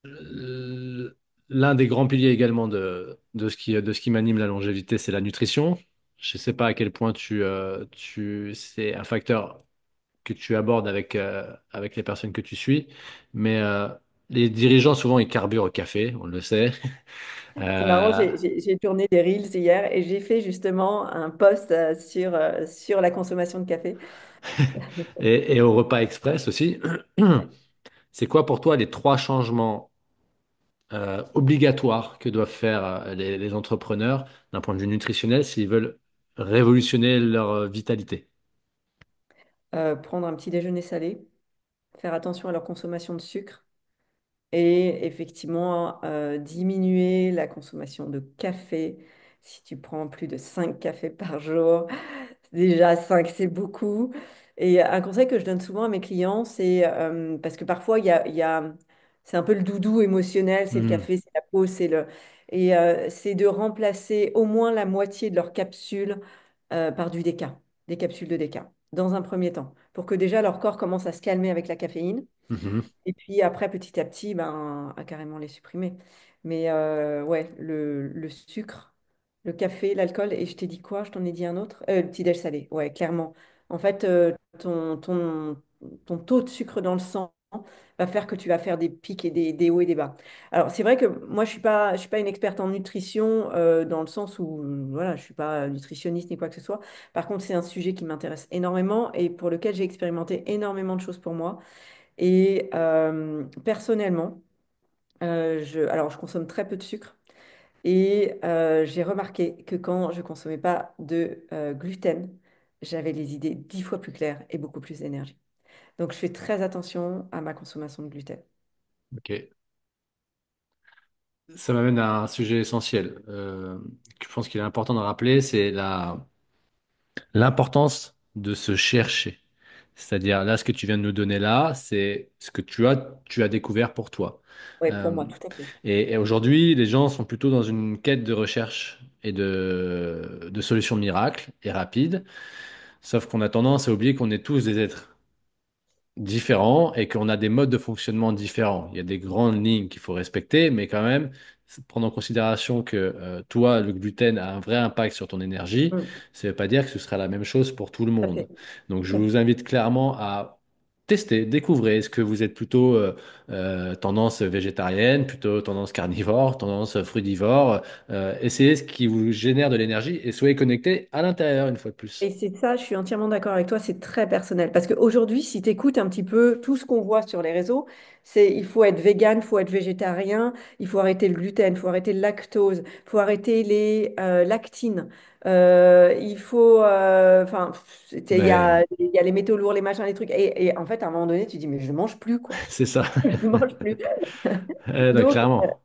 euh, l'un des grands piliers également de ce qui m'anime la longévité, c'est la nutrition. Je ne sais pas à quel point c'est un facteur que tu abordes avec les personnes que tu suis, mais les dirigeants, souvent, ils carburent au café, on le sait. C'est marrant, Euh, j'ai tourné des Reels hier et j'ai fait justement un post sur la consommation de café. et au repas express aussi. C'est quoi pour toi les trois changements obligatoires que doivent faire les entrepreneurs d'un point de vue nutritionnel s'ils veulent révolutionner leur vitalité? Prendre un petit déjeuner salé, faire attention à leur consommation de sucre et effectivement diminuer la consommation de café. Si tu prends plus de 5 cafés par jour, déjà 5 c'est beaucoup. Et un conseil que je donne souvent à mes clients, c'est parce que parfois c'est un peu le doudou émotionnel, c'est le Hmm, café, c'est la pause, c'est de remplacer au moins la moitié de leur capsule par du déca, des capsules de déca, dans un premier temps, pour que déjà leur corps commence à se calmer avec la caféine. mhm. Et puis après, petit à petit, ben, à carrément les supprimer. Mais ouais, le sucre, le café, l'alcool, et je t'ai dit quoi? Je t'en ai dit un autre? Le petit déj salé, ouais, clairement. En fait, ton taux de sucre dans le sang va faire que tu vas faire des pics et des hauts et des bas. Alors, c'est vrai que moi, je suis pas une experte en nutrition dans le sens où, voilà, je suis pas nutritionniste ni quoi que ce soit. Par contre, c'est un sujet qui m'intéresse énormément et pour lequel j'ai expérimenté énormément de choses pour moi. Et personnellement, alors je consomme très peu de sucre. Et j'ai remarqué que quand je consommais pas de gluten, j'avais les idées 10 fois plus claires et beaucoup plus d'énergie. Donc je fais très attention à ma consommation de gluten. Ok. Ça m'amène à un sujet essentiel que je pense qu'il est important de rappeler, c'est l'importance de se chercher. C'est-à-dire, là, ce que tu viens de nous donner là, c'est ce que tu as découvert pour toi. Oui, Euh, pour moi, tout à fait. et aujourd'hui, les gens sont plutôt dans une quête de recherche et de solutions miracles et rapides. Sauf qu'on a tendance à oublier qu'on est tous des êtres différents et qu'on a des modes de fonctionnement différents. Il y a des grandes lignes qu'il faut respecter, mais quand même, prendre en considération que toi, le gluten a un vrai impact sur ton énergie, Mm, ça ne veut pas dire que ce sera la même chose pour tout le tout à monde. fait. Donc, je Tout à fait. vous invite clairement à tester, découvrir. Est-ce que vous êtes plutôt tendance végétarienne, plutôt tendance carnivore, tendance frugivore? Essayez ce qui vous génère de l'énergie et soyez connecté à l'intérieur une fois de plus. Et c'est ça, je suis entièrement d'accord avec toi, c'est très personnel. Parce qu'aujourd'hui, si tu écoutes un petit peu tout ce qu'on voit sur les réseaux, c'est il faut être vegan, il faut être végétarien, il faut arrêter le gluten, il faut arrêter le lactose, il faut arrêter les lactines. Il faut, enfin, Mais il y a les métaux lourds, les machins, les trucs. Et en fait, à un moment donné, tu dis, mais je mange plus, quoi. c'est ça. Je mange plus. Non, Donc, clairement.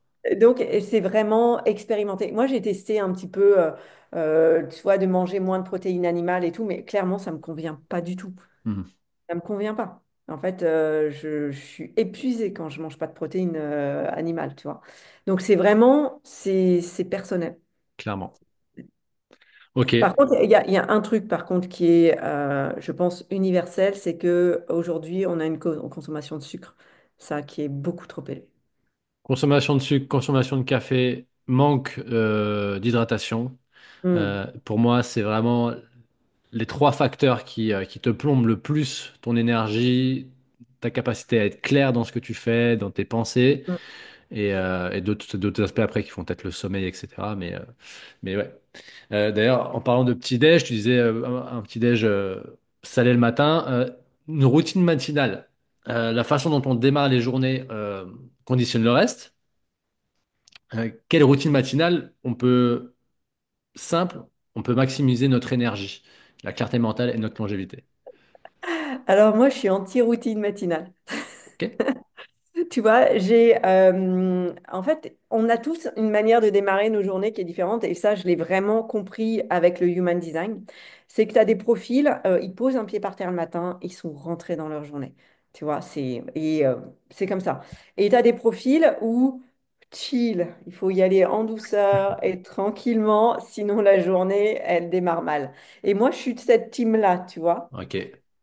c'est vraiment expérimenté. Moi, j'ai testé un petit peu, tu vois, de manger moins de protéines animales et tout, mais clairement, ça me convient pas du tout. Mhm. Ça me convient pas. En fait, je suis épuisée quand je mange pas de protéines animales, tu vois. Donc, c'est personnel. Clairement. Ok. Par contre, il y a un truc, par contre, qui est, je pense, universel, c'est que aujourd'hui, on a une consommation de sucre, ça, qui est beaucoup trop élevée. Consommation de sucre, consommation de café, manque d'hydratation. Hmm, Pour moi, c'est vraiment les trois facteurs qui te plombent le plus ton énergie, ta capacité à être clair dans ce que tu fais, dans tes pensées, hmm. et d'autres aspects après qui font peut-être le sommeil, etc. Mais ouais. D'ailleurs, en parlant de petit-déj, tu disais un petit-déj salé le matin, une routine matinale. La façon dont on démarre les journées conditionne le reste. Quelle routine matinale simple, on peut maximiser notre énergie, la clarté mentale et notre longévité. Alors moi, je suis anti-routine matinale. Ok? Tu vois, en fait, on a tous une manière de démarrer nos journées qui est différente et ça, je l'ai vraiment compris avec le Human Design. C'est que tu as des profils, ils posent un pied par terre le matin, ils sont rentrés dans leur journée. Tu vois, c'est comme ça. Et tu as des profils où chill, il faut y aller en douceur et tranquillement, sinon la journée, elle démarre mal. Et moi, je suis de cette team-là, tu vois. Ok.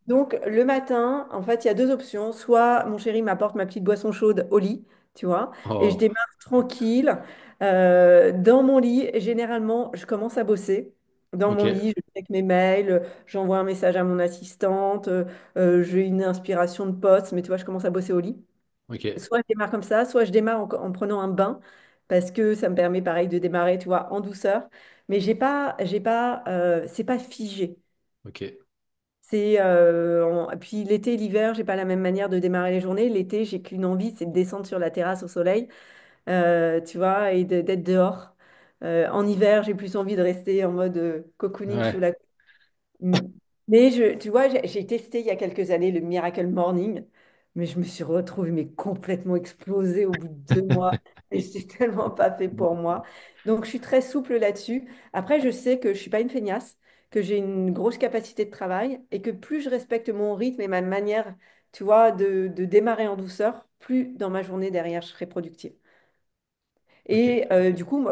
Donc, le matin, en fait, il y a deux options. Soit mon chéri m'apporte ma petite boisson chaude au lit, tu vois, et je Oh, démarre tranquille. Dans mon lit, généralement, je commence à bosser. Dans ok. mon lit, je check mes mails, j'envoie un message à mon assistante, j'ai une inspiration de poste, mais tu vois, je commence à bosser au lit. Ok. Soit je démarre comme ça, soit je démarre en prenant un bain, parce que ça me permet, pareil, de démarrer, tu vois, en douceur. Mais c'est pas figé. Ok. Puis l'été, l'hiver, j'ai pas la même manière de démarrer les journées. L'été, j'ai qu'une envie, c'est de descendre sur la terrasse au soleil, tu vois, et d'être dehors. En hiver, j'ai plus envie de rester en mode cocooning sous Ouais. la. Mm. Mais tu vois, j'ai testé il y a quelques années le Miracle Morning, mais je me suis retrouvée mais complètement explosée au bout de 2 mois et c'est tellement pas fait pour moi. Donc je suis très souple là-dessus. Après, je sais que je suis pas une feignasse, que j'ai une grosse capacité de travail et que plus je respecte mon rythme et ma manière, tu vois, de démarrer en douceur, plus dans ma journée derrière, je serai productive. Ok. Et du coup,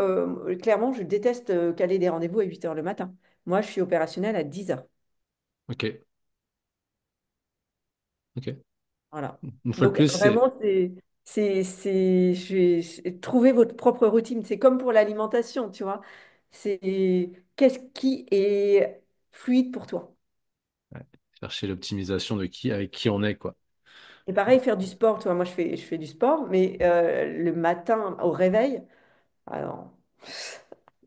clairement, je déteste caler des rendez-vous à 8 heures le matin. Moi, je suis opérationnelle à 10 heures. Ok. Ok. Voilà. Une fois de Donc plus, c'est vraiment, trouver votre propre routine. C'est comme pour l'alimentation, tu vois. C'est qu'est-ce qui est fluide pour toi. ouais, chercher l'optimisation de avec qui on est, quoi. Et pareil, faire du sport, tu vois. Moi, je fais du sport, mais le matin au réveil, alors.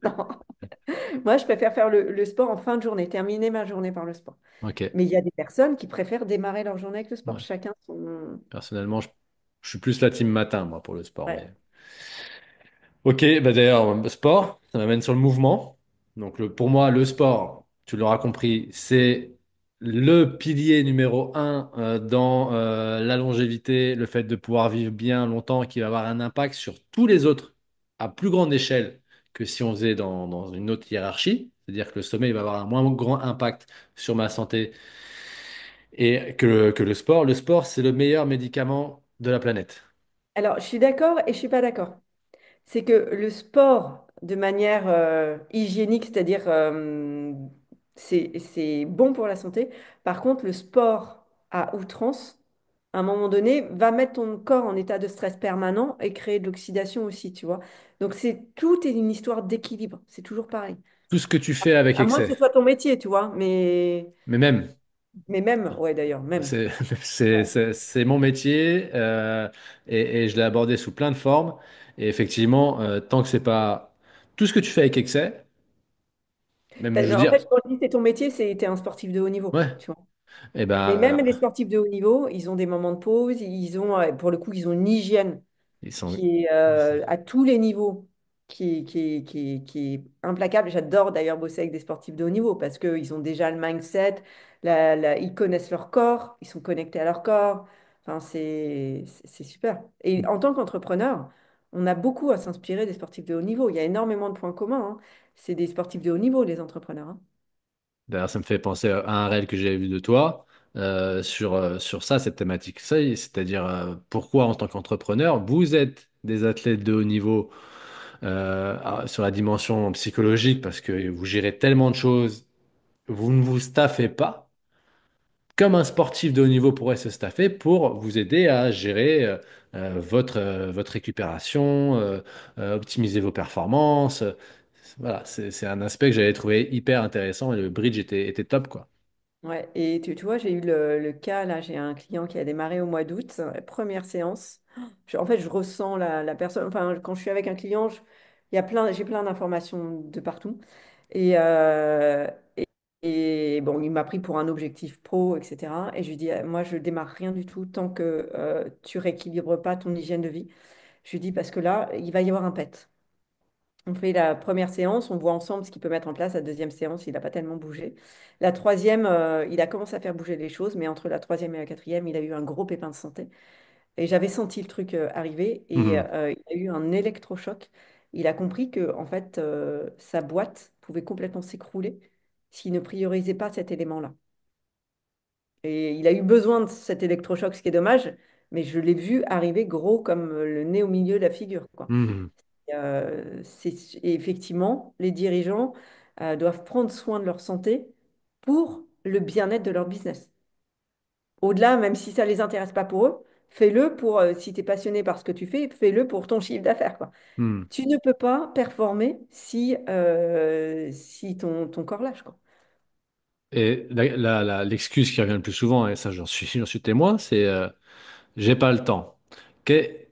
Non. Moi, je préfère faire le sport en fin de journée, terminer ma journée par le sport. Ok. Mais il y a des personnes qui préfèrent démarrer leur journée avec le sport. Ouais. Chacun son... Personnellement, je suis plus la team matin, moi, pour le sport. Ouais. Mais... Ok, bah d'ailleurs, sport, ça m'amène sur le mouvement. Donc pour moi, le sport, tu l'auras compris, c'est le pilier numéro un dans la longévité, le fait de pouvoir vivre bien longtemps, qui va avoir un impact sur tous les autres à plus grande échelle que si on faisait dans une autre hiérarchie. C'est-à-dire que le sommeil va avoir un moins grand impact sur ma santé et que le sport. Le sport, c'est le meilleur médicament de la planète. Alors, je suis d'accord et je suis pas d'accord. C'est que le sport, de manière hygiénique, c'est-à-dire c'est bon pour la santé. Par contre, le sport à outrance, à un moment donné, va mettre ton corps en état de stress permanent et créer de l'oxydation aussi, tu vois. Donc, tout est une histoire d'équilibre. C'est toujours pareil. Tout ce que tu fais avec À moins que ce excès, soit ton métier, tu vois. mais même. Mais même, ouais, d'ailleurs, même. C'est Ouais. c'est mon métier et je l'ai abordé sous plein de formes. Et effectivement, tant que c'est pas tout ce que tu fais avec excès, même je veux En dire, fait, quand je dis c'est ton métier, c'est t'es un sportif de haut niveau, ouais, tu vois. et Mais ben même les sportifs de haut niveau, ils ont des moments de pause, ils ont, pour le coup, ils ont une hygiène ils sont. qui est à tous les niveaux, qui est implacable. J'adore d'ailleurs bosser avec des sportifs de haut niveau parce qu'ils ont déjà le mindset, ils connaissent leur corps, ils sont connectés à leur corps. Enfin, c'est super. Et en tant qu'entrepreneur, on a beaucoup à s'inspirer des sportifs de haut niveau. Il y a énormément de points communs, hein. C'est des sportifs de haut niveau, les entrepreneurs, hein. D'ailleurs, ça me fait penser à un réel que j'ai vu de toi sur ça, cette thématique, ça, c'est-à-dire pourquoi en tant qu'entrepreneur, vous êtes des athlètes de haut niveau sur la dimension psychologique parce que vous gérez tellement de choses, vous ne vous staffez pas comme un sportif de haut niveau pourrait se staffer pour vous aider à gérer votre récupération, optimiser vos performances. Voilà, c'est un aspect que j'avais trouvé hyper intéressant et le bridge était top, quoi. Ouais, et tu vois, j'ai eu le cas, là, j'ai un client qui a démarré au mois d'août, première séance. En fait, je ressens la personne, enfin, quand je suis avec un client, j'ai plein d'informations de partout. Et, euh, et, et bon, il m'a pris pour un objectif pro, etc. Et je lui dis, moi, je démarre rien du tout tant que tu rééquilibres pas ton hygiène de vie. Je lui dis, parce que là, il va y avoir un pet. On fait la première séance, on voit ensemble ce qu'il peut mettre en place. La deuxième séance, il n'a pas tellement bougé. La troisième, il a commencé à faire bouger les choses, mais entre la troisième et la quatrième, il a eu un gros pépin de santé. Et j'avais senti le truc arriver et Mhm. il a eu un électrochoc. Il a compris que en fait, sa boîte pouvait complètement s'écrouler s'il ne priorisait pas cet élément-là. Et il a eu besoin de cet électrochoc, ce qui est dommage, mais je l'ai vu arriver gros comme le nez au milieu de la figure, quoi. Mhm. Et effectivement, les dirigeants doivent prendre soin de leur santé pour le bien-être de leur business. Au-delà, même si ça ne les intéresse pas pour eux, fais-le pour, si tu es passionné par ce que tu fais, fais-le pour ton chiffre d'affaires, quoi. Mhm. Tu ne peux pas performer si ton corps lâche, quoi. Et l'excuse qui revient le plus souvent, et ça j'en suis témoin, c'est j'ai pas le temps. Que-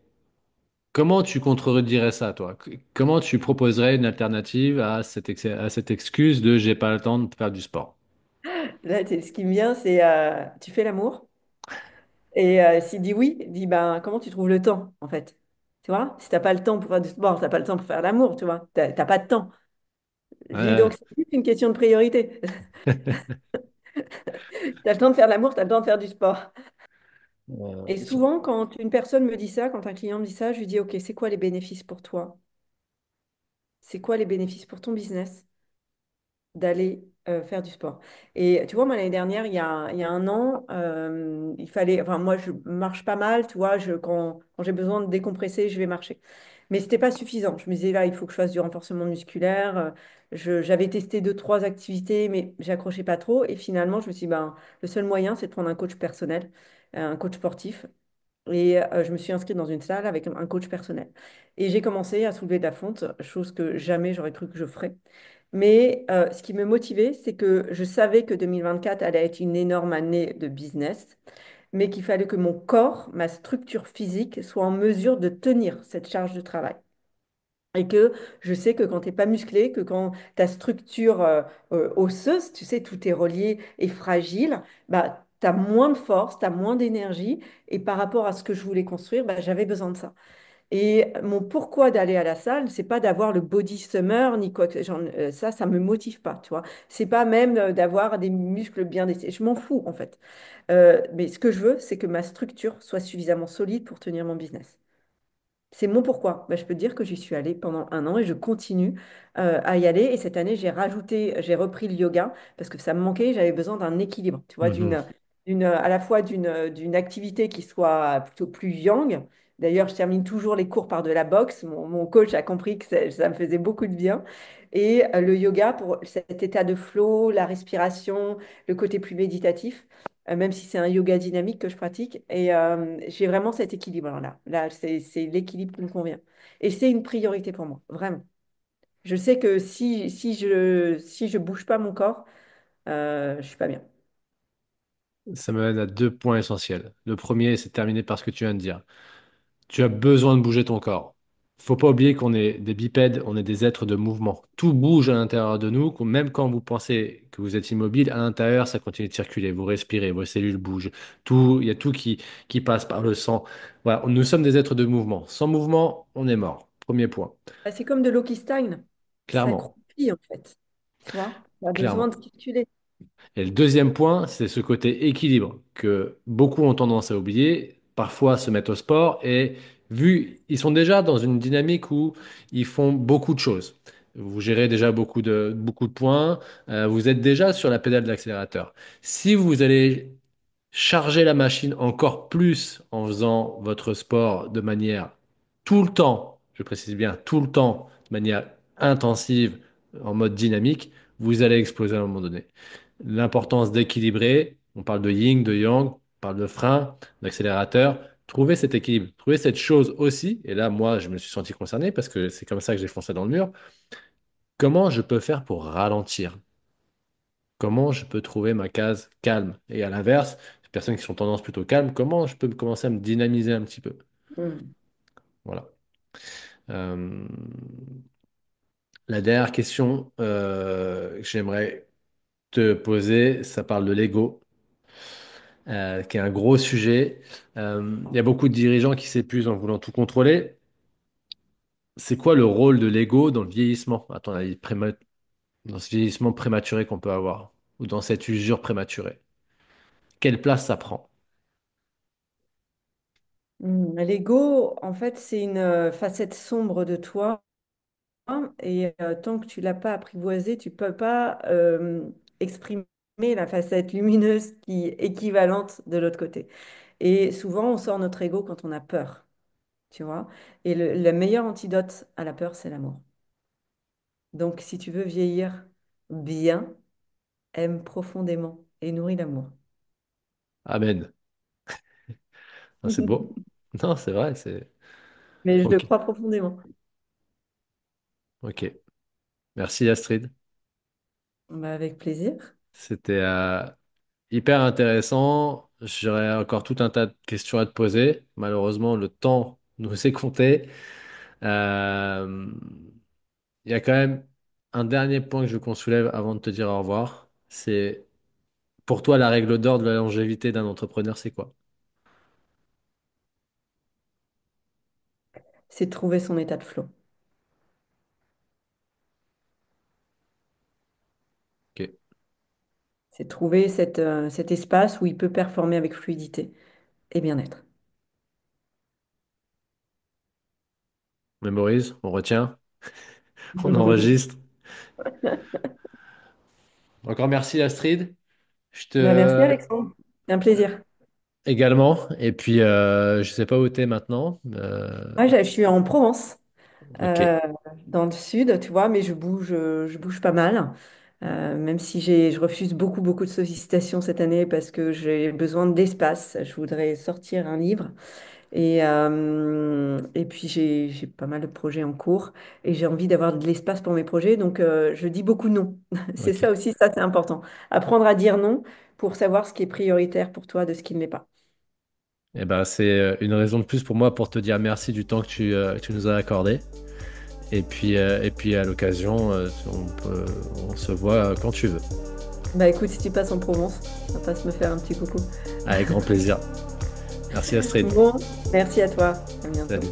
Comment tu contredirais ça, toi? Comment tu proposerais une alternative à à cette excuse de j'ai pas le temps de faire du sport? Là, ce qui me vient, c'est tu fais l'amour. Et s'il dit oui, dis ben comment tu trouves le temps, en fait? Tu vois? Si t'as pas le temps pour faire du sport, t'as pas le temps pour faire l'amour, tu vois? T'as pas de temps. Dis Ouais. donc, c'est juste une question de priorité. Tu as le temps de faire l'amour, tu as le temps de faire du sport. Et Sur- souvent, quand une personne me dit ça, quand un client me dit ça, je lui dis, OK, c'est quoi les bénéfices pour toi? C'est quoi les bénéfices pour ton business d'aller faire du sport? Et tu vois, moi, l'année dernière, il y a un an, il fallait, enfin, moi, je marche pas mal, tu vois, quand j'ai besoin de décompresser, je vais marcher. Mais c'était pas suffisant. Je me disais, là, il faut que je fasse du renforcement musculaire. J'avais testé deux, trois activités, mais j'accrochais pas trop. Et finalement, je me suis dit, ben, le seul moyen, c'est de prendre un coach personnel, un coach sportif. Et je me suis inscrite dans une salle avec un coach personnel. Et j'ai commencé à soulever de la fonte, chose que jamais j'aurais cru que je ferais. Mais ce qui me motivait, c'est que je savais que 2024 allait être une énorme année de business, mais qu'il fallait que mon corps, ma structure physique, soit en mesure de tenir cette charge de travail. Et que je sais que quand tu n'es pas musclé, que quand ta structure osseuse, tu sais, tout est relié et fragile, bah, tu as moins de force, tu as moins d'énergie. Et par rapport à ce que je voulais construire, bah, j'avais besoin de ça. Et mon pourquoi d'aller à la salle, c'est pas d'avoir le body summer ni quoi que ça me motive pas, tu vois. C'est pas même d'avoir des muscles bien dessinés. Je m'en fous en fait. Mais ce que je veux, c'est que ma structure soit suffisamment solide pour tenir mon business. C'est mon pourquoi. Bah, je peux te dire que j'y suis allée pendant 1 an et je continue à y aller. Et cette année, j'ai repris le yoga parce que ça me manquait. J'avais besoin d'un équilibre, tu vois, Mhm. à la fois d'une activité qui soit plutôt plus yang. D'ailleurs, je termine toujours les cours par de la boxe. Mon coach a compris que ça me faisait beaucoup de bien. Et le yoga pour cet état de flow, la respiration, le côté plus méditatif même si c'est un yoga dynamique que je pratique. Et j'ai vraiment cet équilibre-là. Là, c'est l'équilibre qui me convient. Et c'est une priorité pour moi, vraiment. Je sais que si je bouge pas mon corps, je suis pas bien. Ça me mène à deux points essentiels. Le premier, c'est terminé par ce que tu viens de dire. Tu as besoin de bouger ton corps. Faut pas oublier qu'on est des bipèdes, on est des êtres de mouvement. Tout bouge à l'intérieur de nous, même quand vous pensez que vous êtes immobile, à l'intérieur, ça continue de circuler. Vous respirez, vos cellules bougent. Tout, il y a tout qui passe par le sang. Voilà, nous sommes des êtres de mouvement. Sans mouvement, on est mort. Premier point. Bah, c'est comme de l'eau qui stagne. Ça Clairement, croupit, en fait. Tu vois? Ça a besoin clairement. de circuler. Et le deuxième point, c'est ce côté équilibre que beaucoup ont tendance à oublier, parfois se mettre au sport et vu, ils sont déjà dans une dynamique où ils font beaucoup de choses. Vous gérez déjà beaucoup de points, vous êtes déjà sur la pédale de l'accélérateur. Si vous allez charger la machine encore plus en faisant votre sport de manière tout le temps, je précise bien tout le temps, de manière intensive, en mode dynamique, vous allez exploser à un moment donné. L'importance d'équilibrer, on parle de yin, de yang, on parle de frein, d'accélérateur. Trouver cet équilibre, trouver cette chose aussi, et là, moi, je me suis senti concerné parce que c'est comme ça que j'ai foncé dans le mur. Comment je peux faire pour ralentir? Comment je peux trouver ma case calme? Et à l'inverse, les personnes qui sont tendance plutôt calme, comment je peux commencer à me dynamiser un petit peu? Mm. Voilà. Euh, la dernière question que j'aimerais te poser, ça parle de l'ego. Qui est un gros sujet. Il y a beaucoup de dirigeants qui s'épuisent en voulant tout contrôler. C'est quoi le rôle de l'ego dans le vieillissement, à ton avis, dans ce vieillissement prématuré qu'on peut avoir, ou dans cette usure prématurée? Quelle place ça prend? L'ego, en fait, c'est une facette sombre de toi. Et tant que tu l'as pas apprivoisé, tu peux pas exprimer la facette lumineuse qui est équivalente de l'autre côté. Et souvent, on sort notre ego quand on a peur, tu vois. Et le meilleur antidote à la peur, c'est l'amour. Donc, si tu veux vieillir bien, aime profondément et nourris l'amour. Amen. Ah, c'est beau. Non, c'est vrai, c'est... Mais je le Ok, crois profondément. ok. Merci Astrid. Bah, avec plaisir. C'était hyper intéressant. J'aurais encore tout un tas de questions à te poser. Malheureusement, le temps nous est compté. Euh, Il y a quand même un dernier point que je veux qu'on soulève avant de te dire au revoir. C'est pour toi la règle d'or de la longévité d'un entrepreneur, c'est quoi? C'est de trouver son état de flow. Ok. C'est de trouver cet espace où il peut performer avec fluidité et bien-être. On mémorise, on retient, on enregistre. Encore merci Astrid. Je Bah, merci te Alexandre. C'est un plaisir. également. Et puis je sais pas où tu es maintenant. Moi, je suis en Provence, Ok. euh, dans le sud, tu vois, mais je bouge pas mal. Même si je refuse beaucoup de sollicitations cette année parce que j'ai besoin d'espace. Je voudrais sortir un livre. Et puis, j'ai pas mal de projets en cours et j'ai envie d'avoir de l'espace pour mes projets. Donc, je dis beaucoup non. C'est Ok. ça aussi, ça, c'est important. Apprendre à dire non pour savoir ce qui est prioritaire pour toi de ce qui ne l'est pas. Eh ben, c'est une raison de plus pour moi pour te dire merci du temps que tu nous as accordé. Et puis à l'occasion, on se voit quand tu veux. Bah écoute, si tu passes en Provence, on passe me faire un petit coucou. Avec grand plaisir. Merci Astrid. Bon, merci à toi. À bientôt. Salut.